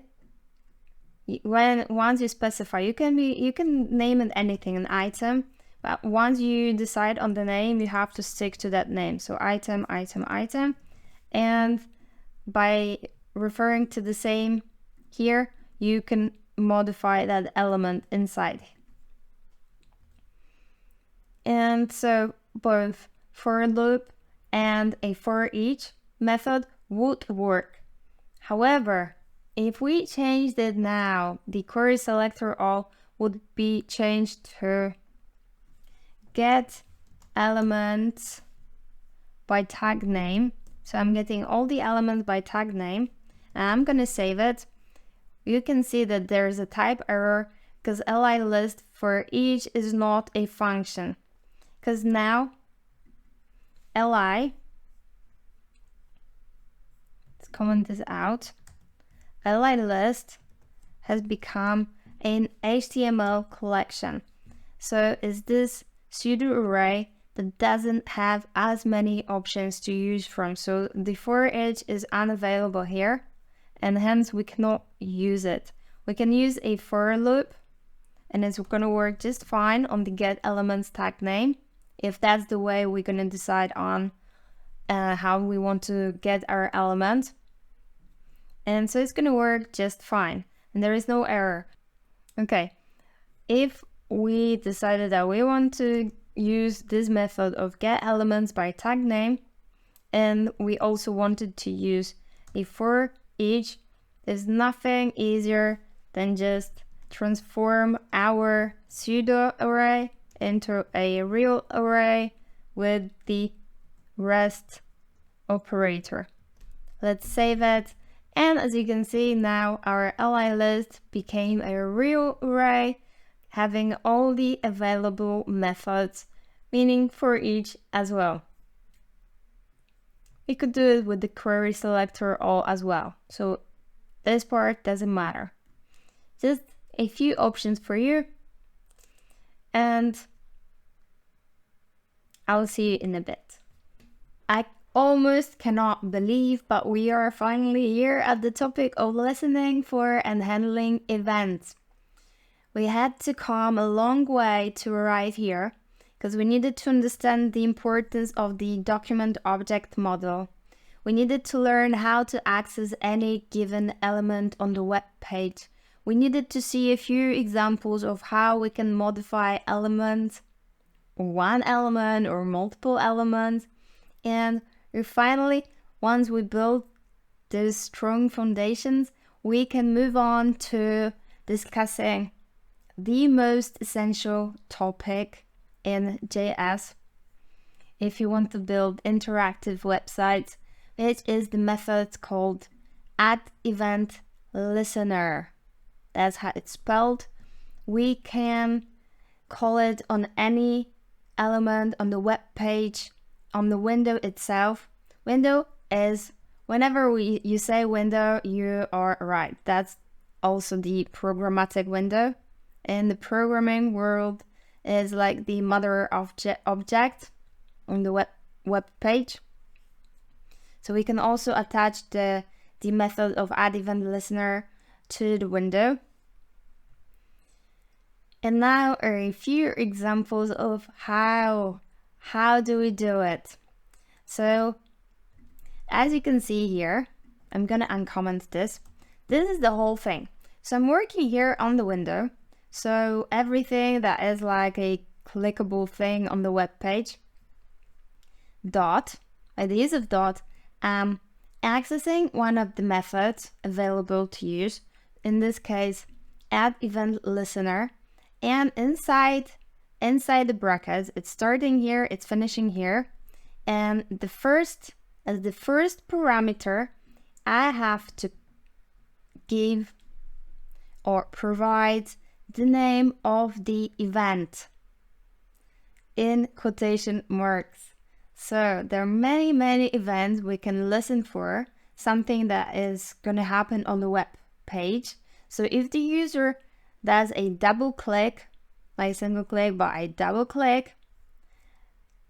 once you specify, you can name it anything, an item, but once you decide on the name, you have to stick to that name. So item, item, item, and by referring to the same here, you can modify that element inside. And so both for loop and a for each method would work. However, if we changed it now, the query selector all would be changed to get elements by tag name. So I'm getting all the elements by tag name, and I'm gonna save it. You can see that there's a type error because li list for each is not a function. Because now li, let's comment this out, li list has become an HTML collection. So it's this pseudo array that doesn't have as many options to use from. So the for each is unavailable here, and hence we cannot use it. We can use a for loop, and it's going to work just fine on the get elements tag name, if that's the way we're going to decide on how we want to get our element. And so it's going to work just fine, and there is no error. Okay, if we decided that we want to use this method of get elements by tag name, and we also wanted to use a for each, there's nothing easier than just transform our pseudo array into a real array with the rest operator. Let's save it, and as you can see now our li list became a real array having all the available methods, meaning for each as well. We could do it with the query selector all as well, so this part doesn't matter. Just a few options for you, and I'll see you in a bit. I almost cannot believe, but we are finally here at the topic of listening for and handling events. We had to come a long way to arrive here, because we needed to understand the importance of the document object model. We needed to learn how to access any given element on the web page. We needed to see a few examples of how we can modify elements, one element or multiple elements, and finally, once we build those strong foundations, we can move on to discussing the most essential topic in JS if you want to build interactive websites, which is the method called add-event-listener. That's how it's spelled. We can call it on any element on the web page, on the window itself. Window is, whenever you say window, you are right. That's also the programmatic window. In the programming world, is like the mother object on the web page. So we can also attach the method of add-event-listener to the window. And now are a few examples of how do we do it. So as you can see here, I'm gonna uncomment this. This is the whole thing. So I'm working here on the window. So everything that is like a clickable thing on the web page, dot, by the use of dot, accessing one of the methods available to use, in this case, add event listener, and inside the brackets, it's starting here, it's finishing here, and as the first parameter, I have to give or provide the name of the event in quotation marks. So there are many events we can listen for, something that is going to happen on the web page. So if the user does a double click, not a single click, but a double click,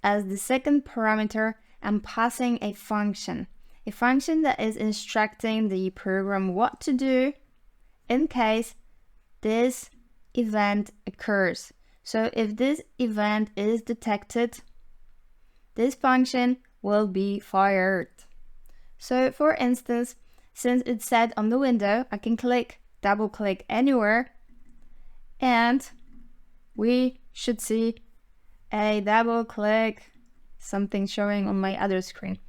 as the second parameter, I'm passing a function that is instructing the program what to do in case this event occurs. So if this event is detected, this function will be fired. So for instance, since it's set on the window, I can double click anywhere, and we should see a double click, something showing on my other screen.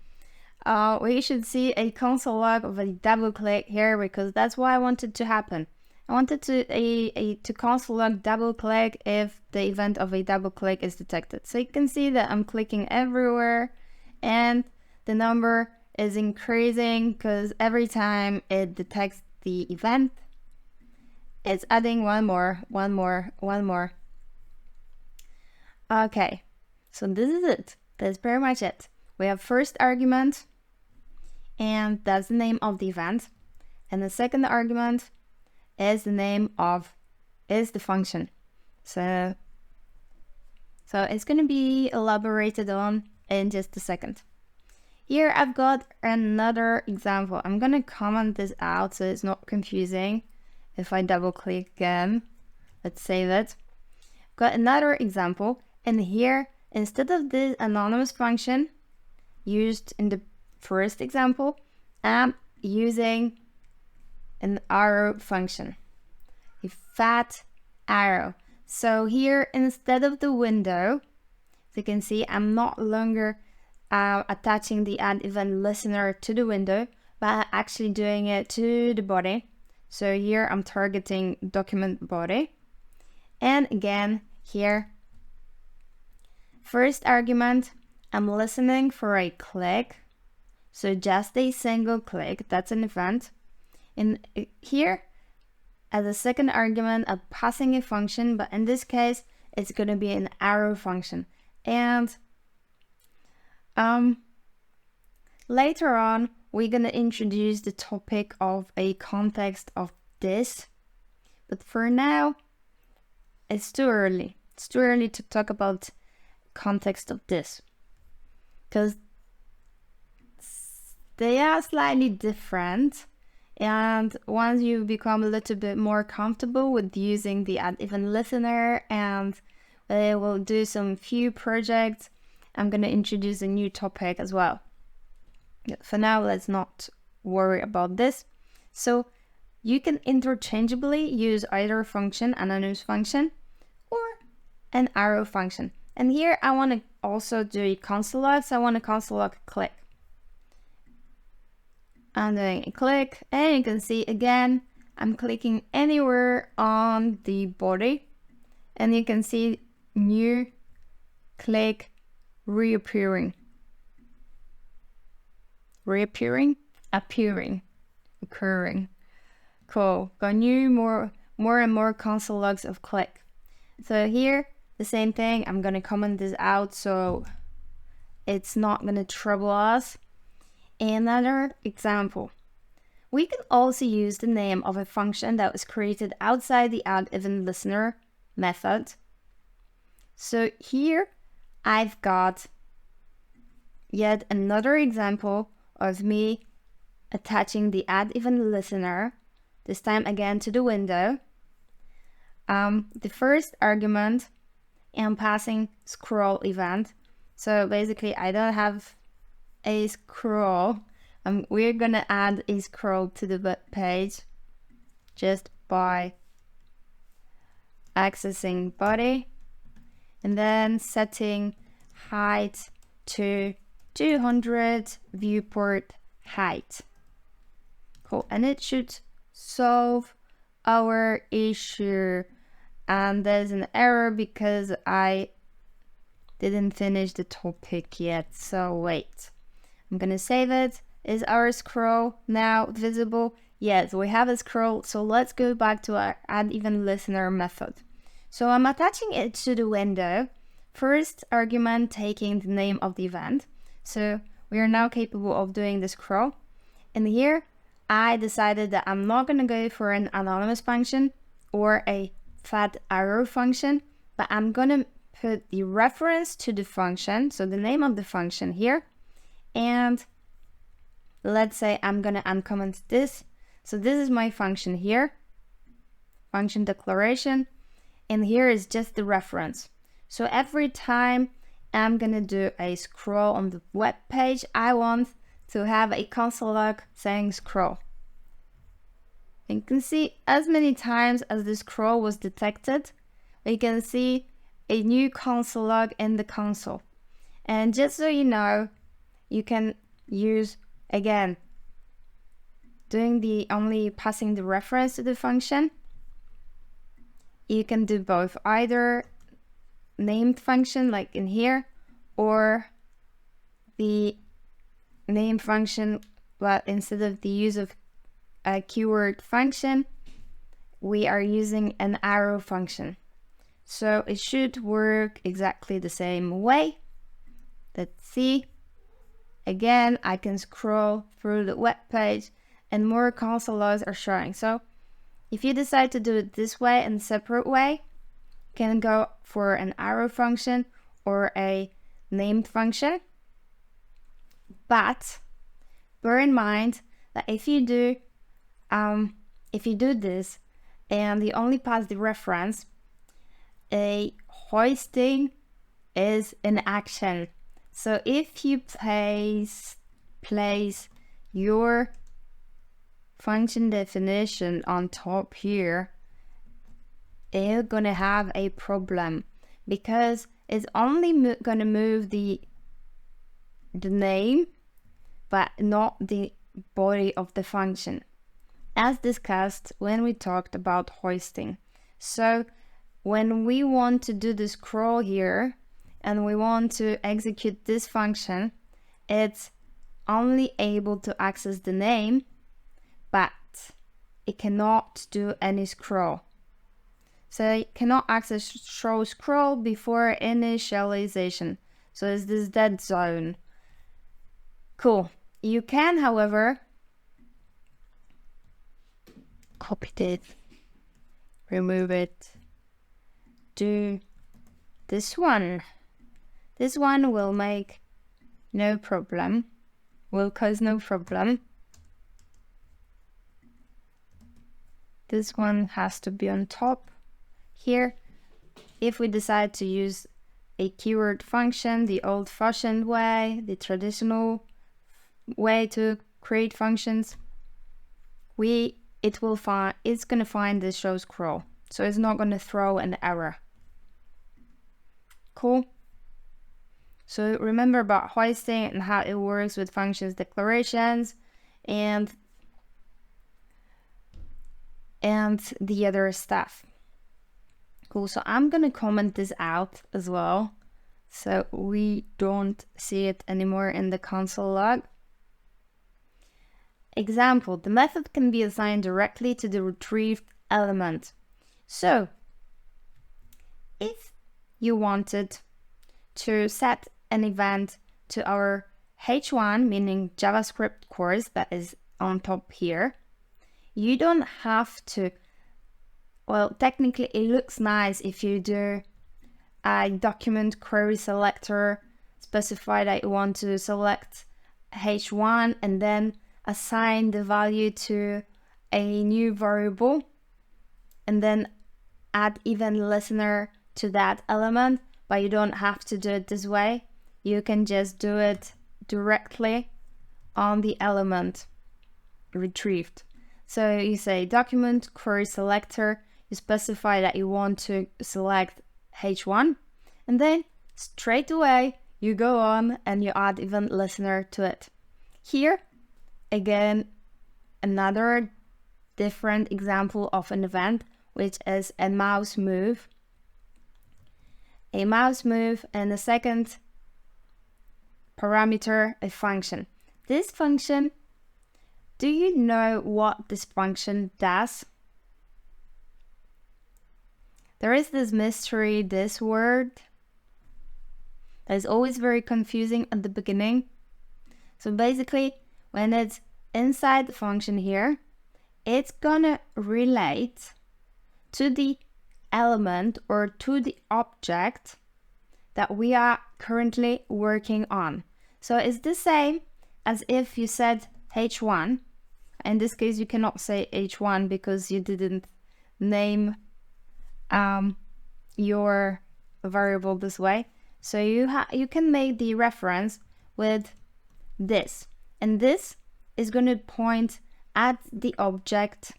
We should see a console log of a double click here, because that's what I wanted to happen. I wanted to console log double click if the event of a double click is detected. So you can see that I'm clicking everywhere, and the number is increasing because every time it detects the event, it's adding one more. Okay, so this is it. That's pretty much it. We have first argument, and that's the name of the event, and the second argument is the name of is the function. So it's going to be elaborated on in just a second. Here I've got another example. I'm going to comment this out so it's not confusing. If I double click again, let's save it. Got another example, and here instead of this anonymous function used in the first example, I'm using an arrow function, a fat arrow. So here instead of the window, as you can see, I'm not longer attaching the add event listener to the window, but I'm actually doing it to the body. So here I'm targeting document body. And again, here, first argument, I'm listening for a click. So just a single click, that's an event. And here, as a second argument, I'm passing a function, but in this case, it's going to be an arrow function. And later on, we're going to introduce the topic of a context of this. But for now, it's too early. It's too early to talk about context of this, because they are slightly different. And once you become a little bit more comfortable with using the add event listener, and we'll do some few projects, I'm going to introduce a new topic as well. For now, let's not worry about this. So you can interchangeably use either function, anonymous function, or an arrow function. And here I want to also do a console log, so I want a console log click. I'm doing a click, and you can see again, I'm clicking anywhere on the body, and you can see new click reappearing. Occurring. Cool. Got new more and more console logs of click. So here, the same thing. I'm gonna comment this out so it's not gonna trouble us. Another example. We can also use the name of a function that was created outside the add event listener method. So here I've got yet another example of me attaching the add event listener, this time again to the window. The first argument, I'm passing scroll event. So basically I don't have a scroll. We're gonna add a scroll to the web page just by accessing body and then setting height to 200 viewport height. Cool, and it should solve our issue. And there's an error because I didn't finish the topic yet, so wait. I'm gonna save it. Is our scroll now visible? Yes, we have a scroll, so let's go back to our add event listener method. So I'm attaching it to the window. First argument taking the name of the event. So we are now capable of doing the scroll. And here I decided that I'm not gonna go for an anonymous function or a fat arrow function, but I'm gonna put the reference to the function, so the name of the function here, and let's say I'm gonna uncomment this. So this is my function here, function declaration, and here is just the reference. So every time I'm gonna do a scroll on the web page, I want to have a console log saying scroll. You can see as many times as the scroll was detected, we can see a new console log in the console. And just so you know, you can use, again, doing the only passing the reference to the function. You can do both, either named function like in here, or the name function, but instead of the use of a keyword function, we are using an arrow function. So it should work exactly the same way. Let's see. Again, I can scroll through the web page and more console logs are showing. So If you decide to do it this way and separate way, you can go for an arrow function or a named function. But bear in mind that if you do this and you only pass the reference, a hoisting is in action. So if you place your function definition on top here, you're gonna have a problem because it's only gonna move the name but not the body of the function, as discussed when we talked about hoisting. So when we want to do the scroll here and we want to execute this function, it's only able to access the name, but it cannot do any scroll. So it cannot access show scroll before initialization. So it's this dead zone. Cool. You can, however, copy it, remove it, do this one. This one will make no problem, will cause no problem. This one has to be on top here. If we decide to use a keyword function, the old-fashioned way, the traditional way to create functions, it's gonna find the show scroll, so it's not gonna throw an error. Cool. So remember about hoisting and how it works with functions declarations and the other stuff. Cool. So I'm gonna comment this out as well, so we don't see it anymore in the console log. Example, the method can be assigned directly to the retrieved element. So if you wanted to set an event to our H1, meaning JavaScript course that is on top here, you don't have to, well, technically it looks nice if you do a document query selector, specify that you want to select H1 and then assign the value to a new variable and then add event listener to that element, but you don't have to do it this way. You can just do it directly on the element retrieved. So you say document query selector, you specify that you want to select H1, and then straight away you go on and you add event listener to it. Here again, another different example of an event, which is a mouse move. A mouse move and a second parameter, a function. This function, do you know what this function does? There is this mystery, this word, that is always very confusing at the beginning. So basically, when it's inside the function here, it's gonna relate to the element or to the object that we are currently working on. So it's the same as if you said H1. In this case, you cannot say H1 because you didn't name your variable this way. So you can make the reference with this, and this is going to point at the object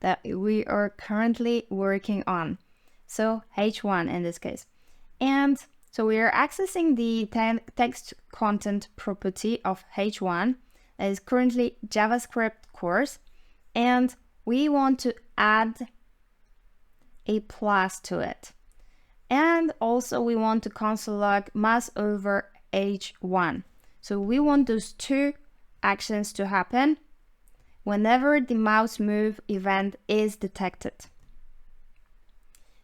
that we are currently working on. So H1 in this case. And so we are accessing the text content property of H1 that is currently JavaScript course, and we want to add a plus to it. And also we want to console log mouse over H1. So we want those two actions to happen whenever the mouse move event is detected.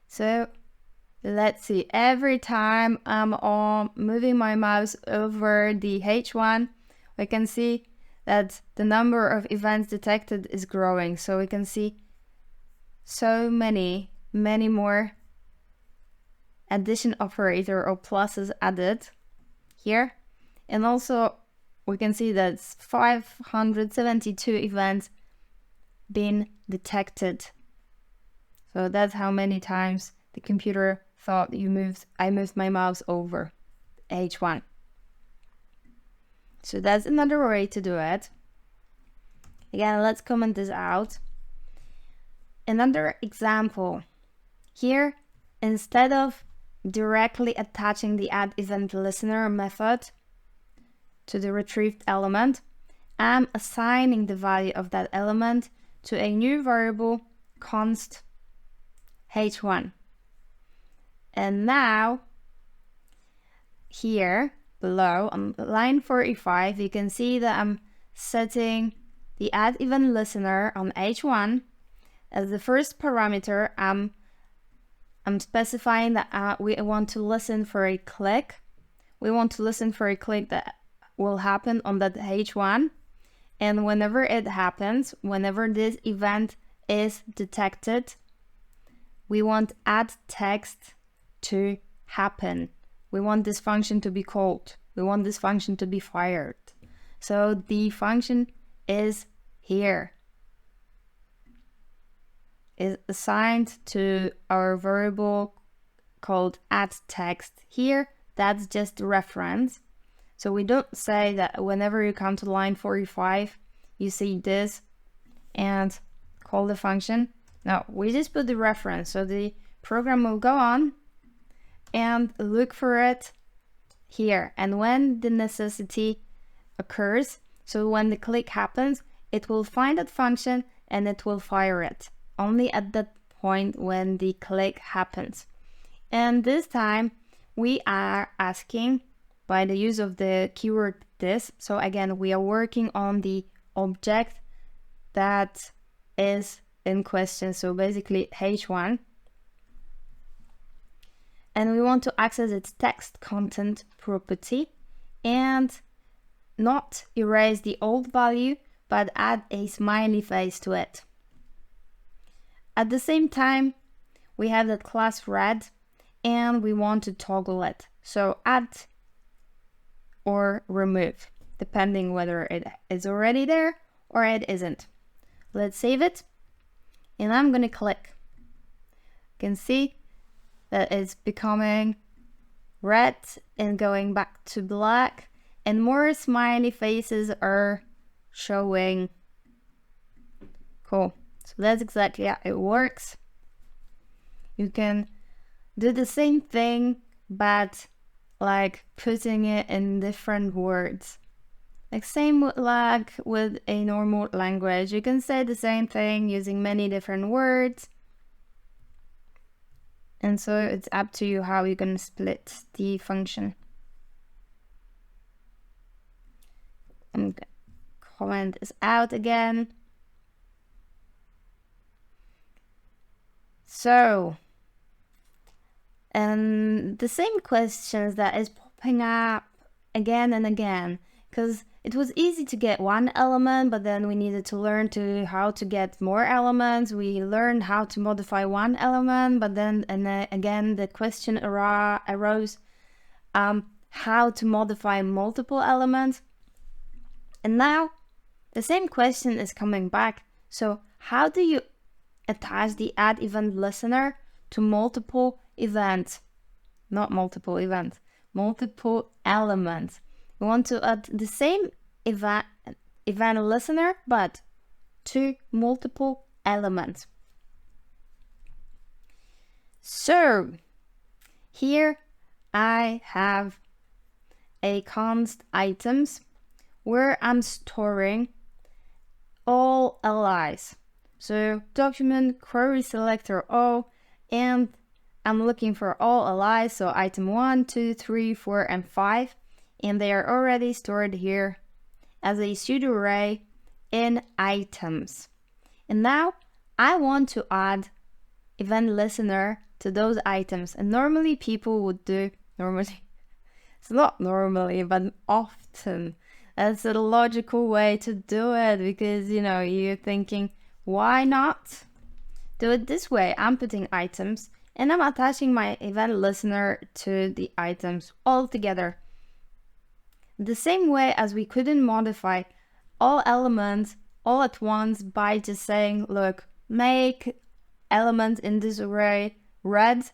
So let's see, every time I'm moving my mouse over the H1, we can see that the number of events detected is growing. So we can see so many more addition operator or pluses added here. And also we can see that 572 events been detected. So that's how many times the computer thought I moved my mouse over H1. So that's another way to do it. Again, let's comment this out. Another example. Here, instead of directly attaching the add event listener method to the retrieved element, I'm assigning the value of that element to a new variable const h1. And now here below on line 45, you can see that I'm setting the add event listener on h1 as the first parameter. I'm specifying that we want to listen for a click. We want to listen for a click that will happen on that h1, and whenever it happens, whenever this event is detected, we want add text to happen. We want this function to be called. We want this function to be fired. So the function is here, is assigned to our variable called add text. Here, that's just the reference. So we don't say that whenever you come to line 45, you see this and call the function. No, we just put the reference. So the program will go on and look for it here. And when the necessity occurs, so when the click happens, it will find that function and it will fire it only at that point when the click happens. And this time we are asking by the use of the keyword this. So again, we are working on the object that is in question. So basically h1. And we want to access its text content property and not erase the old value, but add a smiley face to it. At the same time, we have that class red and we want to toggle it. So add or remove, depending whether it is already there or it isn't. Let's save it. And I'm going to click. You can see that it's becoming red and going back to black, and more smiley faces are showing. Cool. So that's exactly how it works. You can do the same thing, but like putting it in different words. Like same like with a normal language. You can say the same thing using many different words. And so it's up to you how you're going to split the function. I'm going to comment this out again. So, and the same questions that is popping up again and again, because it was easy to get one element, but then we needed to learn how to get more elements. We learned how to modify one element, but then again the question arose how to modify multiple elements. And now the same question is coming back. So how do you attach the add event listener to multiple events? Not multiple events, multiple elements. We want to add the same event listener, but to multiple elements. So here I have a const items where I'm storing all allies. So document query selector all, and I'm looking for all allies. So item 1, 2, 3, 4, and 5. And they are already stored here as a pseudo array in items. And now I want to add event listener to those items. And normally people would do, it's not normally, but often. That's a logical way to do it because, you know, you're thinking, why not do it this way. I'm putting items and I'm attaching my event listener to the items all together. The same way as we couldn't modify all elements all at once by just saying, look, make element in this array red.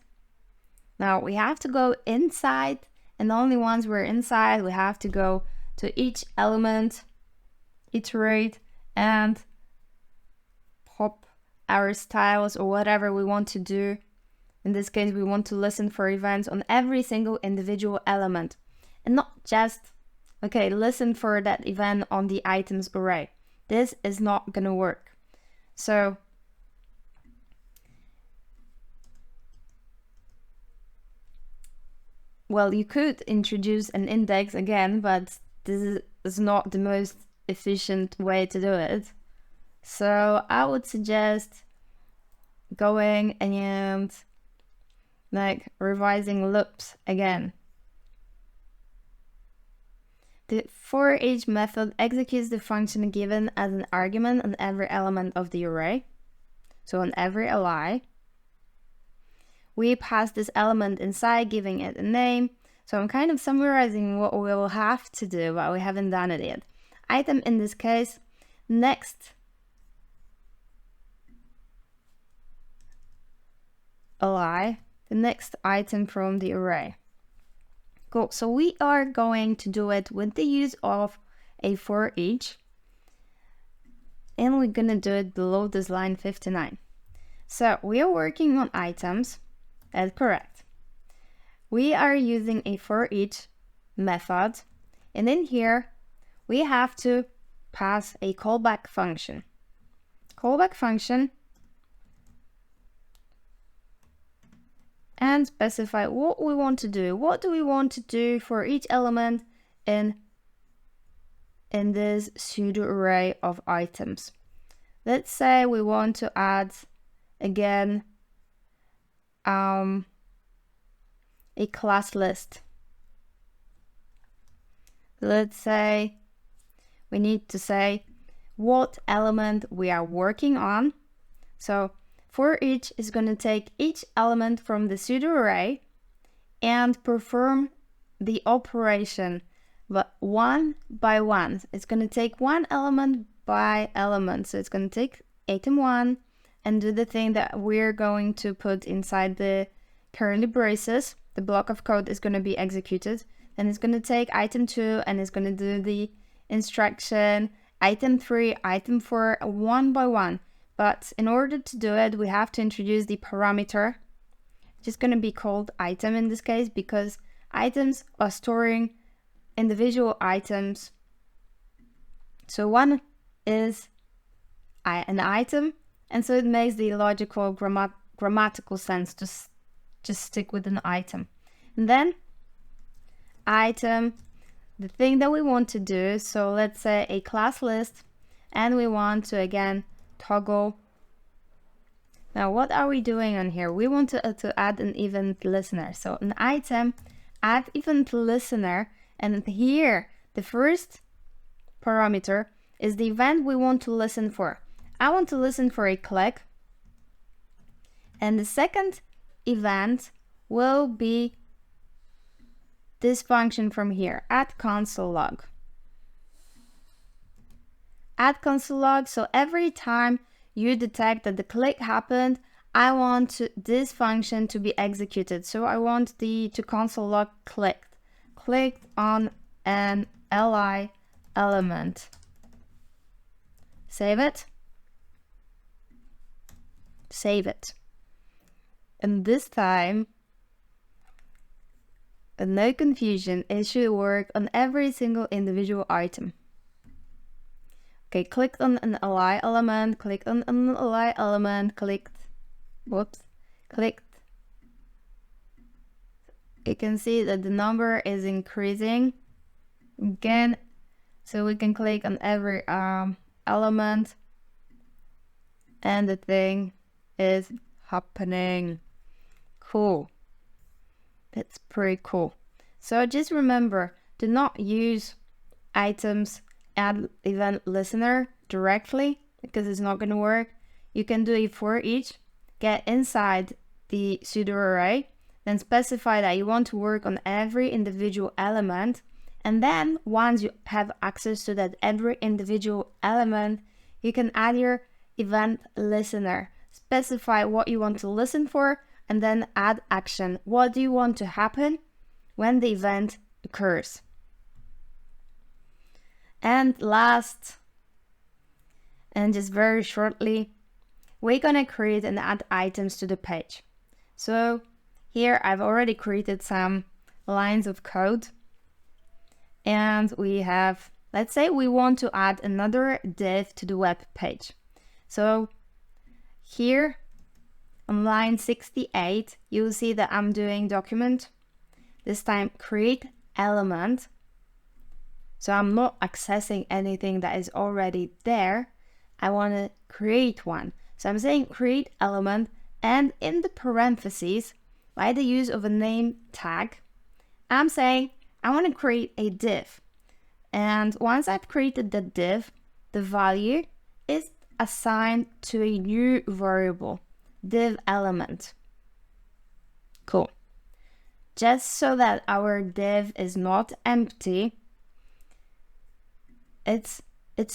Now we have to go inside, and only once we're inside, we have to go to each element, iterate, and pop our styles or whatever we want to do. In this case, we want to listen for events on every single individual element, and not just, okay, listen for that event on the items array. This is not gonna work. So well, you could introduce an index again, but this is not the most efficient way to do it. So I would suggest going and like revising loops again. The for each method executes the function given as an argument on every element of the array. So on every li. We pass this element inside, giving it a name. So I'm kind of summarizing what we will have to do, but we haven't done it yet. Item in this case, next li, the next item from the array. Cool, so we are going to do it with the use of a for each. And we're gonna do it below this line 59. So we are working on items. That's correct. We are using a for each method, and in here we have to pass a callback function. Callback function, and specify what we want to do. What do we want to do for each element in this pseudo array of items? Let's say we want to add again a class list. Let's say we need to say what element we are working on. So for each is going to take each element from the pseudo array and perform the operation, but one by one. It's going to take one element by element. So it's going to take item 1 and do the thing that we're going to put inside the curly braces. The block of code is going to be executed. Then it's going to take item 2 and it's going to do the instruction, item 3, item 4, one by one. But in order to do it, we have to introduce the parameter, which is going to be called item in this case, because items are storing individual items. So one is an item, and so it makes the logical grammatical sense to just stick with an item. And then item, the thing that we want to do, so let's say a class list, and we want to again toggle. Now what are we doing on here? We want to add an event listener. So an item, add event listener, and here the first parameter is the event we want to listen for. I want to listen for a click, and the second event will be this function from here, add console log. Add console log, so every time you detect that the click happened, I want this function to be executed. So I want to console log clicked on an li element. Save it. Save it. And this time, no confusion, it should work on every single individual item. Okay, clicked on an li element, clicked on an li element, clicked. You can see that the number is increasing again, so we can click on every element and the thing is happening. Cool. That's pretty cool. So just remember, do not use items add event listener directly because it's not going to work. You can do a for each get inside the pseudo array, then specify that you want to work on every individual element. And then once you have access to that every individual element, you can add your event listener. Specify what you want to listen for, and then add action. What do you want to happen when the event occurs? And last, and just very shortly, we're gonna create and add items to the page. So here I've already created some lines of code, and we have, let's say we want to add another div to the web page. So here on line 68, you'll see that I'm doing document, this time create element. So I'm not accessing anything that is already there. I want to create one. So I'm saying create element, and in the parentheses, by the use of a name tag, I'm saying I want to create a div. And once I've created the div, the value is assigned to a new variable, div element. Cool. Just so that our div is not empty, it's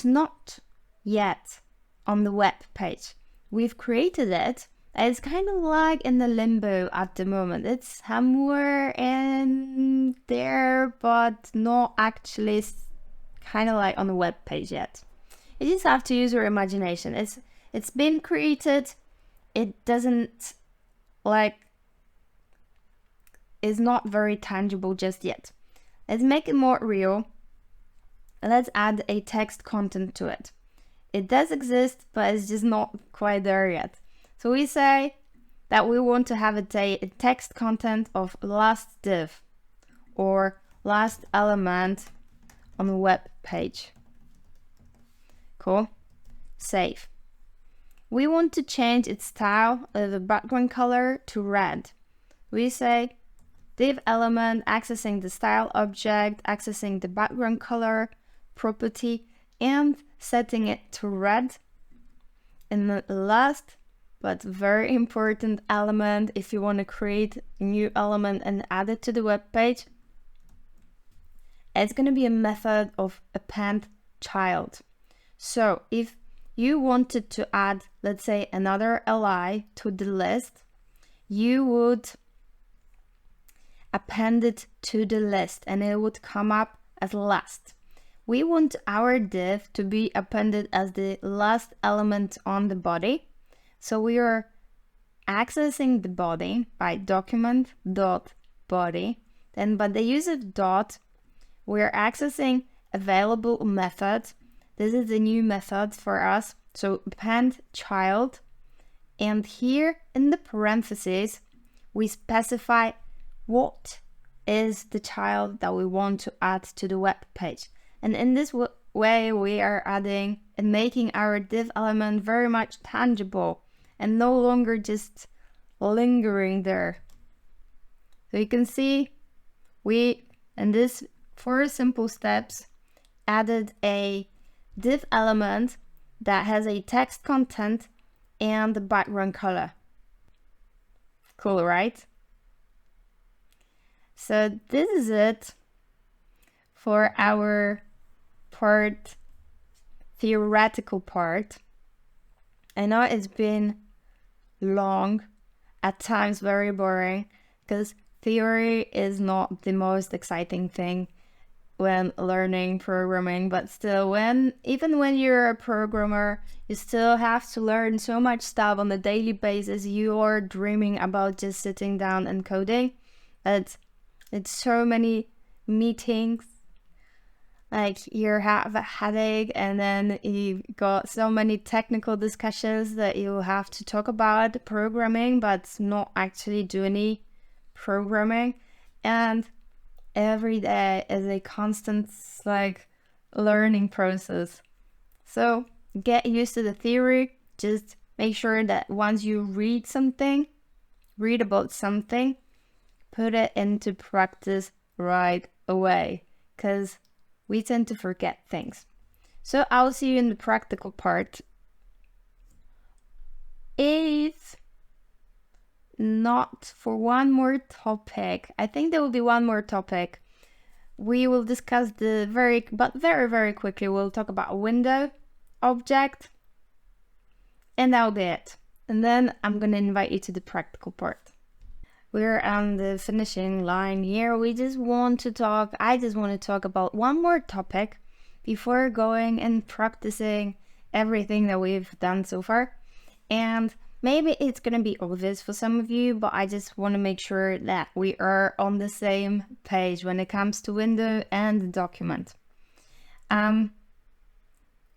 not yet on the web page. We've created it. It's kind of like in the limbo at the moment. It's somewhere in there, but not actually kind of like on the web page yet. You just have to use your imagination. It's been created. It doesn't is not very tangible just yet. Let's make it more real. Let's add a text content to it. It does exist, but it's just not quite there yet. So we say that we want to have a text content of last div or last element on the web page. Cool. Save. We want to change its style of the background color to red. We say div element accessing the style object, accessing the background color property, and setting it to red. And the last but very important element, if you want to create a new element and add it to the web page, it's going to be a method of append child. So if you wanted to add, let's say, another li to the list, you would append it to the list and it would come up as last. We want our div to be appended as the last element on the body. So we are accessing the body by document.body. Then by the use of dot, we are accessing available method. This is a new method for us. So append child. And here in the parentheses, we specify what is the child that we want to add to the web page. And in this way, we are adding and making our div element very much tangible and no longer just lingering there. So you can see we, in this 4 simple steps, added a div element that has a text content and the background color. Cool, right? So this is it for our theoretical part. I know it's been long, at times very boring, because theory is not the most exciting thing when learning programming, but still, even when you're a programmer, you still have to learn so much stuff on a daily basis. You are dreaming about just sitting down and coding. It's so many meetings, like you have a headache, and then you got so many technical discussions that you have to talk about programming, but not actually do any programming. And every day is a constant learning process. So get used to the theory. Just make sure that once you read about something, put it into practice right away, because we tend to forget things. So I'll see you in the practical part. If not for one more topic. I think there will be one more topic. We will discuss very quickly, we'll talk about a window object, and that'll be it. And then I'm gonna invite you to the practical part. We're on the finishing line here. I just want to talk about one more topic before going and practicing everything that we've done so far. And maybe it's gonna be obvious for some of you, but I just want to make sure that we are on the same page when it comes to window and document.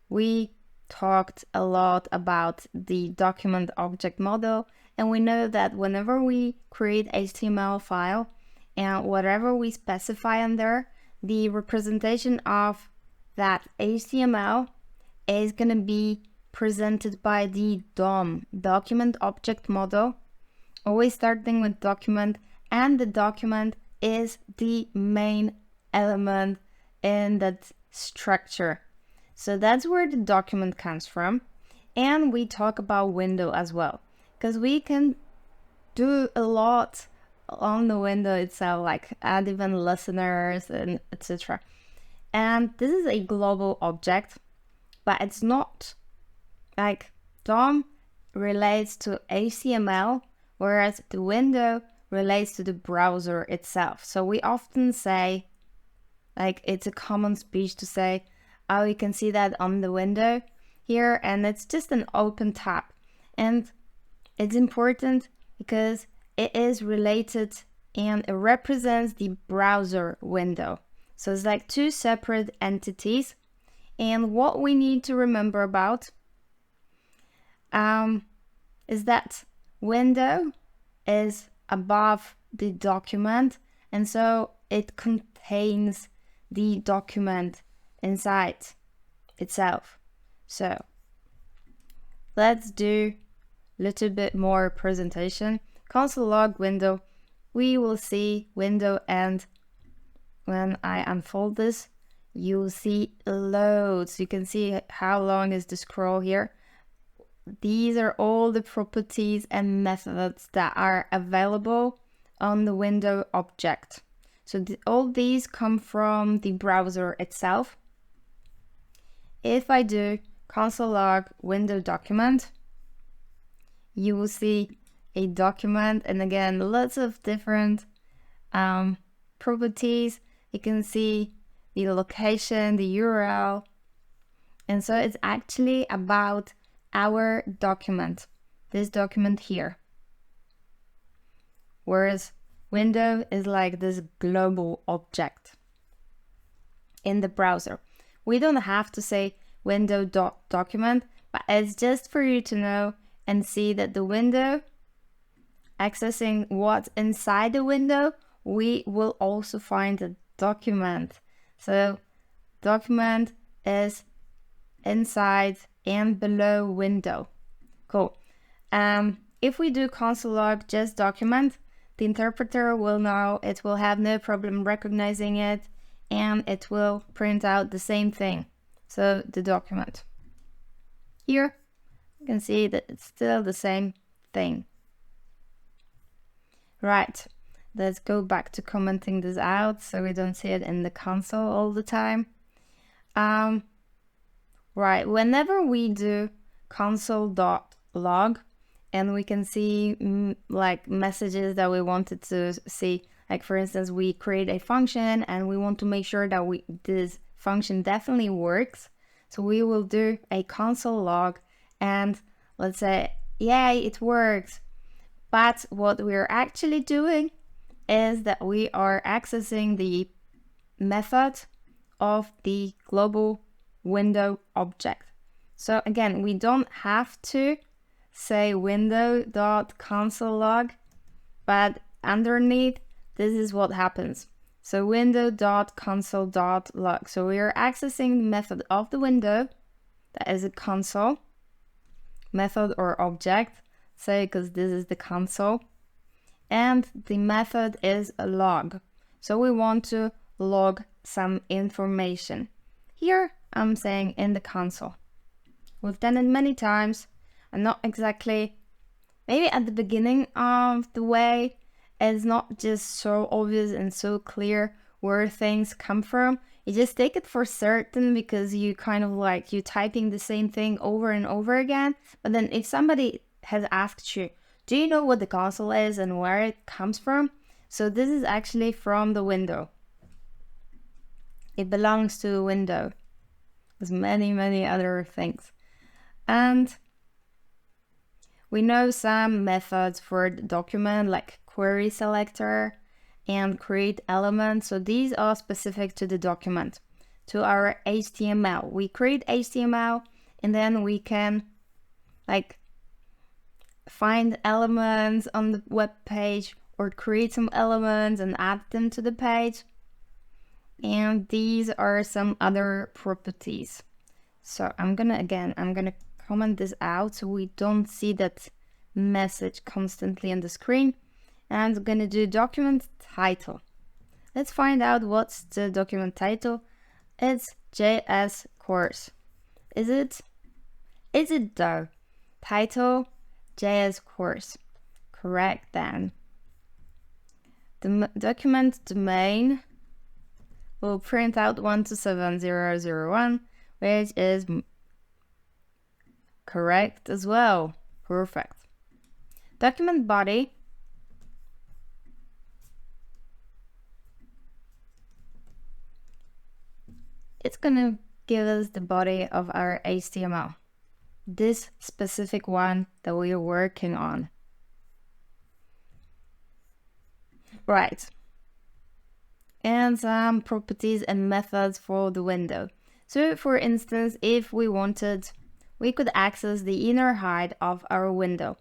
We talked a lot about the document object model, and we know that whenever we create HTML file and whatever we specify in there, the representation of that HTML is going to be presented by the DOM, document object model, always starting with document, and the document is the main element in that structure. So that's where the document comes from. And we talk about window as well, because we can do a lot on the window itself, like add even listeners and etc. And this is a global object, but it's not like DOM relates to HTML, whereas the window relates to the browser itself. So we often say, like, it's a common speech to say, oh, you can see that on the window here, and it's just an open tab. And it's important because it is related and it represents the browser window. So it's like two separate entities. And what we need to remember about is that window is above the document, and so it contains the document inside itself. So let's do a little bit more presentation. Console log window, we will see window, and when I unfold this, you'll see loads. You can see how long is the scroll here. These are all the properties and methods that are available on the window object. So all these come from the browser itself. If I do console log window document, you will see a document, and again, lots of different properties. You can see the location, the URL, and so it's actually about our document, this document here. Whereas window is like this global object in the browser. We don't have to say window.document, but it's just for you to know and see that the window, accessing what's inside the window, we will also find a document. So document is inside and below window. Cool. If we do console log just document, the interpreter will know, it will have no problem recognizing it, and it will print out the same thing. So the document. Here, you can see that it's still the same thing. Right, let's go back to commenting this out so we don't see it in the console all the time. Right, whenever we do console.log, and we can see like messages that we wanted to see, like for instance, we create a function and we want to make sure that this function definitely works. So we will do a console log, and let's say, yay, it works. But what we're actually doing is that we are accessing the method of the global window object. So again, we don't have to say window.console log, but underneath, this is what happens. So window.console.log. So we are accessing the method of the window, that is a console method or object, say, because this is the console, and the method is a log. So we want to log some information. Here I'm saying in the console. We've done it many times. I'm not exactly maybe at the beginning of the way, it's not just so obvious and so clear where things come from. You just take it for certain because you kind of like you typing the same thing over and over again. But then if somebody has asked you, do you know what the console is and where it comes from? So this is actually from the window. It belongs to a window. There's many other things. And we know some methods for the document like query selector and create element. So these are specific to the document, to our HTML. We create HTML and then we can like find elements on the web page or create some elements and add them to the page. And these are some other properties. So I'm gonna comment this out so we don't see that message constantly on the screen. And I'm gonna do document title. Let's find out what's the document title. It's JS course. Is it though? Title JS course. Correct then. The document domain will print out 127.0.0.1, which is correct as well. Perfect. Document body. It's gonna give us the body of our HTML. This specific one that we are working on. Right. And some properties and methods for the window. So for instance, if we wanted, we could access the inner height of our window.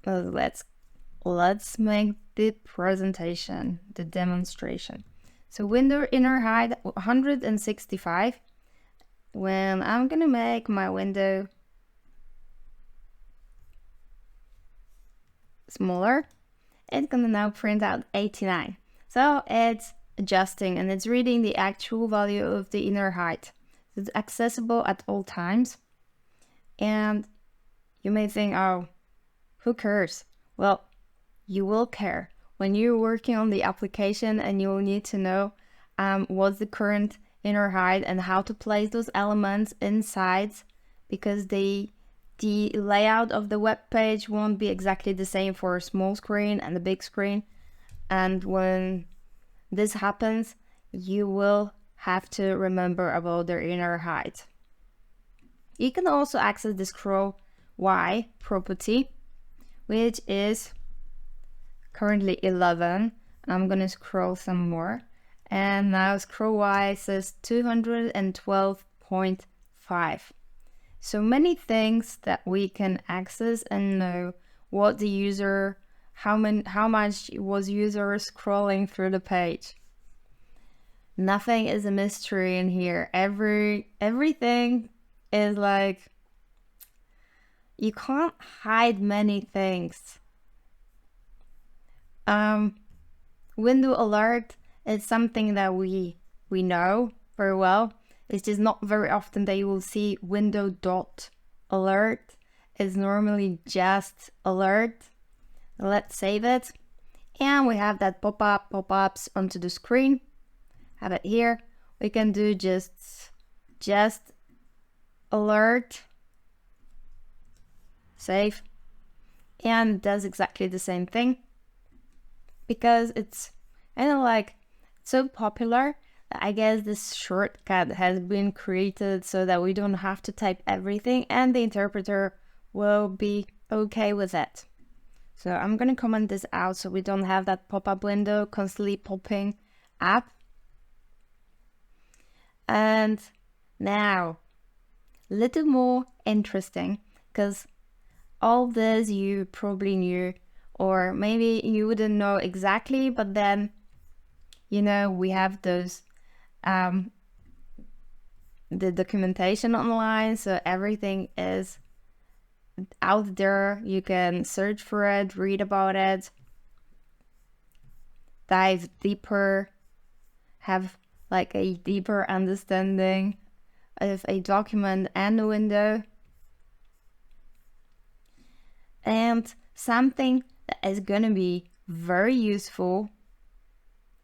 Let's make the presentation, the demonstration. So window inner height 165. When I'm gonna make my window smaller, it's gonna now print out 89. So it's adjusting and it's reading the actual value of the inner height. It's accessible at all times. And you may think, oh, who cares? Well, you will care when you're working on the application and you'll need to know what's the current inner height and how to place those elements inside, because the layout of the web page won't be exactly the same for a small screen and a big screen. And when this happens, you will have to remember about their inner height. You can also access the scroll Y property, which is currently 11. I'm gonna scroll some more. And now scroll Y says 212.5. So many things that we can access and know what the user, how much was user scrolling through the page. Nothing is a mystery in here. Everything is like, you can't hide many things. Window alert is something that we know very well. It's just not very often that you will see window dot alert. It's normally just alert. Let's save it. And we have that pop-ups onto the screen. Have it here. We can do just alert. Save. And it does exactly the same thing. Because it's kind of like so popular, I guess this shortcut has been created so that we don't have to type everything and the interpreter will be okay with it. So I'm going to comment this out so we don't have that pop-up window constantly popping up. And now, a little more interesting, because all this you probably knew, or maybe you wouldn't know exactly, but then, you know, we have those, the documentation online, so everything is out there. You can search for it, read about it, dive deeper, have like a deeper understanding of a document and a window. And something that is gonna be very useful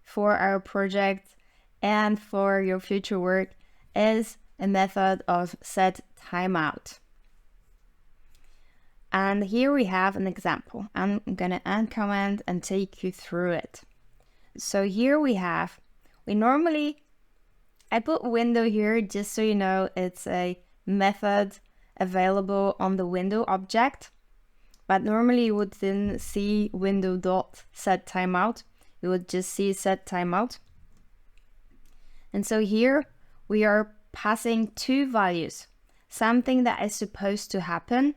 for our project and for your future work is a method of set timeout. And here we have an example. I'm gonna uncomment and take you through it. So here I put window here just so you know it's a method available on the window object, but normally you wouldn't see window dot set timeout. You would just see set timeout. And so here we are passing two values, something that is supposed to happen,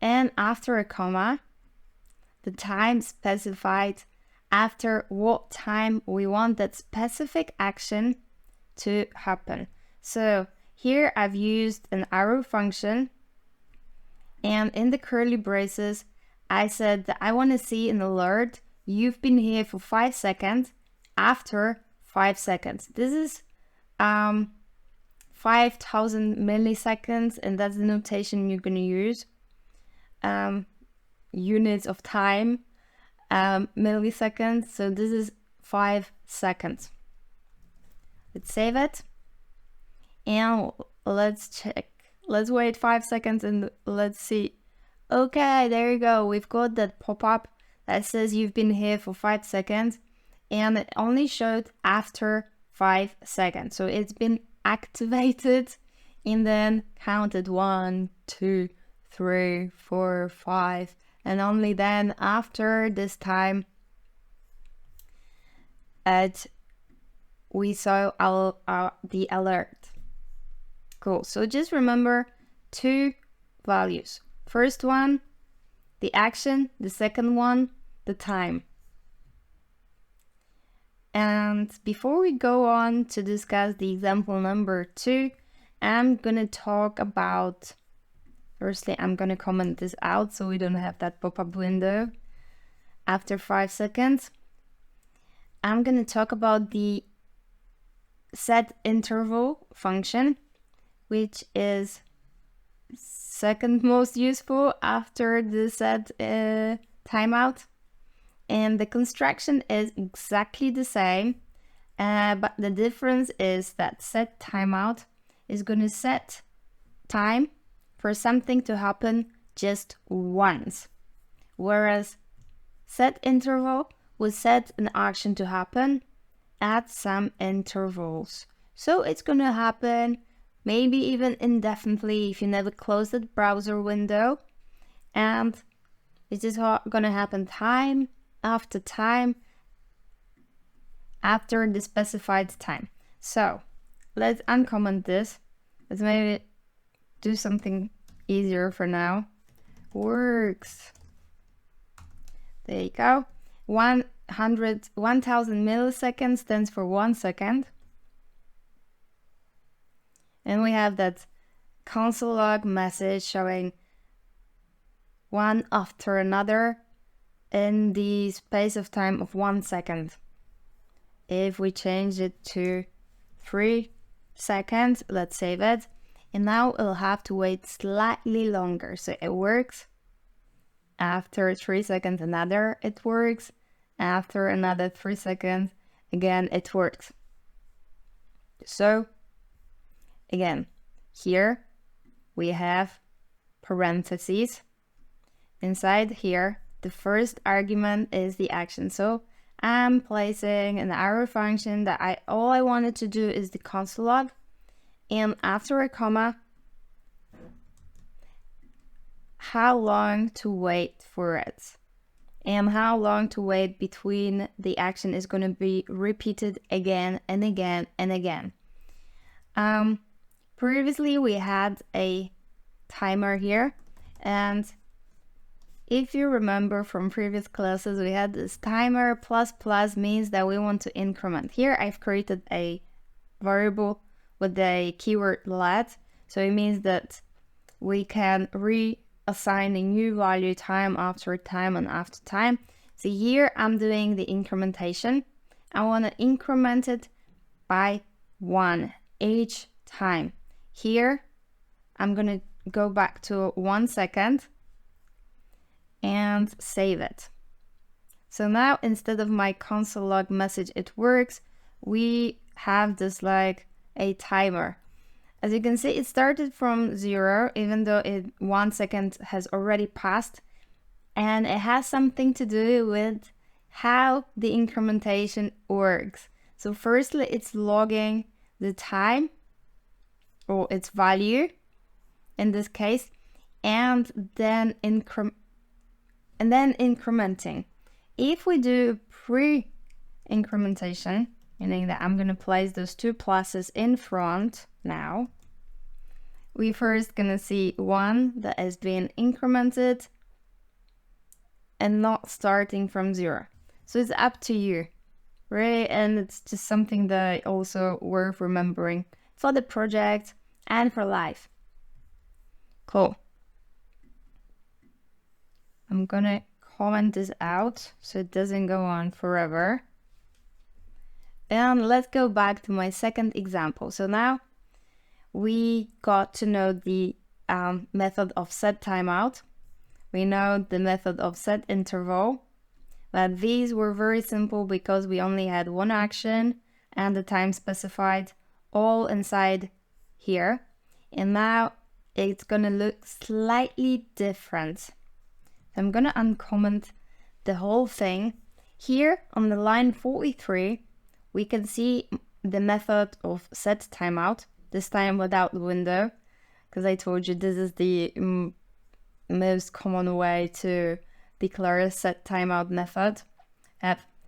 and after a comma, the time specified after what time we want that specific action to happen. So here I've used an arrow function, and in the curly braces, I said that I want to see an alert. You've been here for 5 seconds after 5 seconds. This is 5,000 milliseconds, and that's the notation you're going to use. Units of time, milliseconds. So this is 5 seconds. Let's save it. And let's check. Let's wait 5 seconds and let's see. Okay, there you go. We've got that pop-up that says you've been here for 5 seconds, and it only showed after 5 seconds. So it's been activated and then counted 1, 2, 3, 4, 5, and only then after this time we saw the alert. Cool. So just remember two values. First one, the action. The second one, the time. And before we go on to discuss the example number 2, I'm gonna talk about, firstly, I'm gonna comment this out so we don't have that pop-up window after 5 seconds. I'm gonna talk about the set interval function, which is second most useful after the set timeout. And the construction is exactly the same, but the difference is that set timeout is going to set time for something to happen just once, whereas set interval will set an action to happen at some intervals. So it's going to happen maybe even indefinitely if you never close the browser window, and it's just going to happen time after time after the specified time. So let's uncomment this. Let's maybe do something easier for now. Works. There you go. 1000 milliseconds stands for 1 second. And we have that console log message showing one after another in the space of time of 1 second. If we change it to 3 seconds, let's save it. And now it'll have to wait slightly longer. So it works. After 3 seconds, another, it works. After another 3 seconds, again, it works. So again, here we have parentheses. Inside here, the first argument is the action. So I'm placing an arrow function that all I wanted to do is the console log. And after a comma, how long to wait for it. And how long to wait between the action is going to be repeated again and again and again. Previously we had a timer here, and if you remember from previous classes, we had this timer ++ means that we want to increment. Here I've created a variable with the keyword let, so it means that we can reassign a new value time after time and after time. So here I'm doing the incrementation. I want to increment it by 1 each time. Here I'm going to go back to 1 second, and save it. So now instead of my console log message it works, we have this like a timer. As you can see, it started from 0, even though 1 second has already passed, and it has something to do with how the incrementation works. So firstly, it's logging the time or its value in this case, and then incrementing. If we do pre-incrementation, meaning that I'm going to place those 2 pluses in front now, we first going to see one that is being incremented and not starting from 0. So it's up to you, right? And it's just something that also worth remembering for the project and for life. Cool. I'm gonna comment this out so it doesn't go on forever. And let's go back to my second example. So now we got to know the method of set timeout. We know the method of set interval, but these were very simple because we only had one action and the time specified all inside here. And now it's gonna look slightly different. So I'm gonna uncomment the whole thing. Here on the line 43, we can see the method of set timeout, this time without the window, because I told you this is the most common way to declare a set timeout method.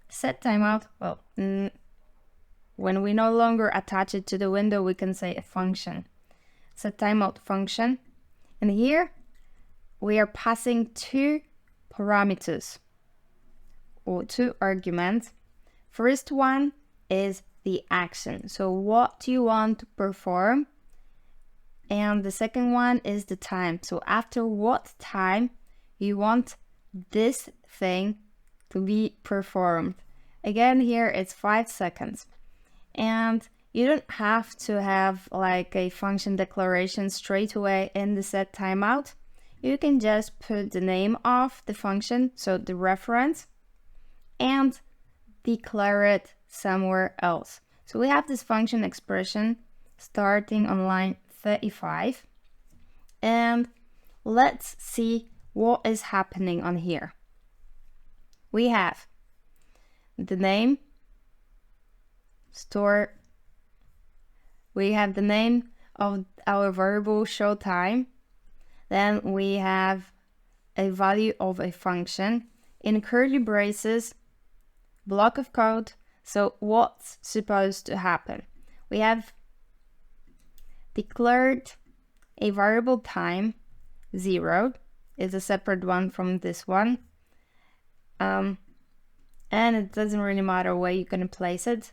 Set timeout, well, when we no longer attach it to the window, we can say a function. Set timeout function. And here we are passing 2 parameters or 2 arguments. First one is the action. So what do you want to perform? And the second one is the time. So after what time you want this thing to be performed. Again, here it's 5 seconds. And you don't have to have like a function declaration straight away in the set timeout. You can just put the name of the function, so the reference, and declare it somewhere else. So we have this function expression starting on line 35, and let's see what is happening on here. We have the name, store, we have the name of our variable show time, then we have a value of a function in curly braces, block of code. So what's supposed to happen? We have declared a variable time 0, is a separate one from this one, and it doesn't really matter where you're going to place it,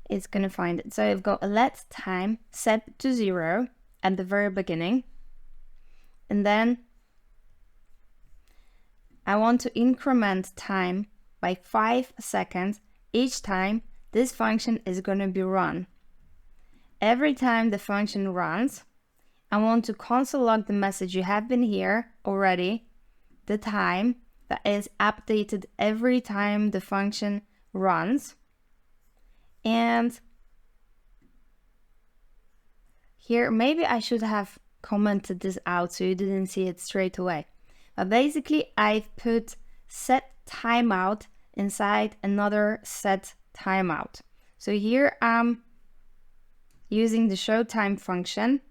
it's going to find it. So I've got a let time set to 0 at the very beginning, and then I want to increment time by 5 seconds each time this function is going to be run. Every time the function runs, I want to console log the message you have been here already, the time that is updated every time the function runs. And here, maybe I should have commented this out so you didn't see it straight away. But basically, I've put set timeout inside another set timeout. So here I'm using the show time function,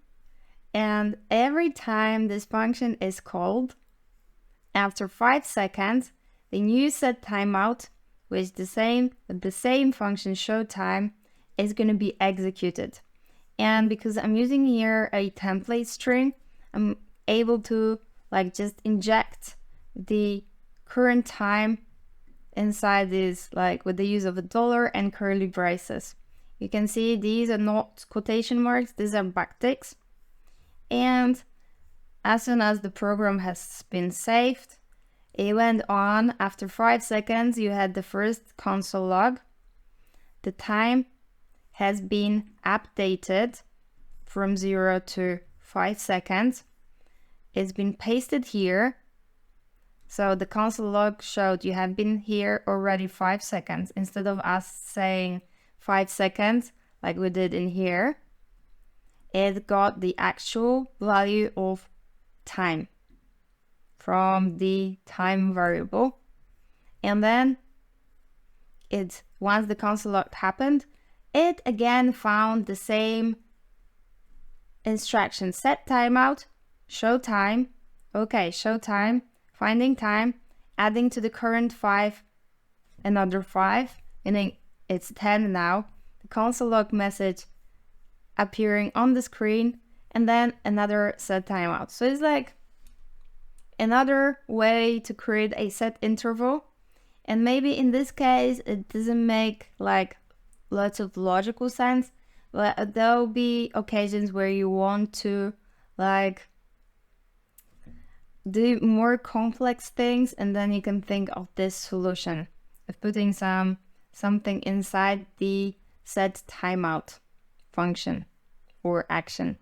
and every time this function is called, after 5 seconds, the new set timeout with the same function show time is going to be executed. And because I'm using here a template string, I'm able to like just inject the current time inside this, like with the use of a dollar and curly braces. You can see these are not quotation marks, these are backticks. And as soon as the program has been saved, it went on. After 5 seconds, you had the first console log. The time has been updated from 0 to 5 seconds. It's been pasted here. So the console log showed you have been here already 5 seconds. Instead of us saying 5 seconds like we did in here, it got the actual value of time from the time variable. And then once the console log happened, it again found the same instruction: set timeout, show time. Okay, show time, finding time, adding to the current 5 another 5, meaning it's 10 now. The console log message appearing on the screen, and then another set timeout. So it's like another way to create a set interval. And maybe in this case it doesn't make like lots of logical sense, but there'll be occasions where you want to like do more complex things, and then you can think of this solution of putting something inside the set timeout function or action.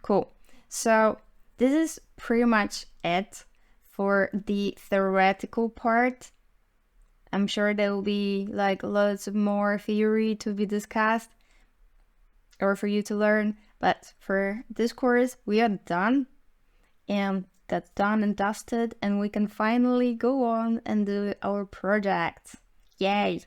Cool. So this is pretty much it for the theoretical part. I'm sure there will be like loads of more theory to be discussed or for you to learn, but for this course we are done, and that's done and dusted, and we can finally go on and do our project. Yay!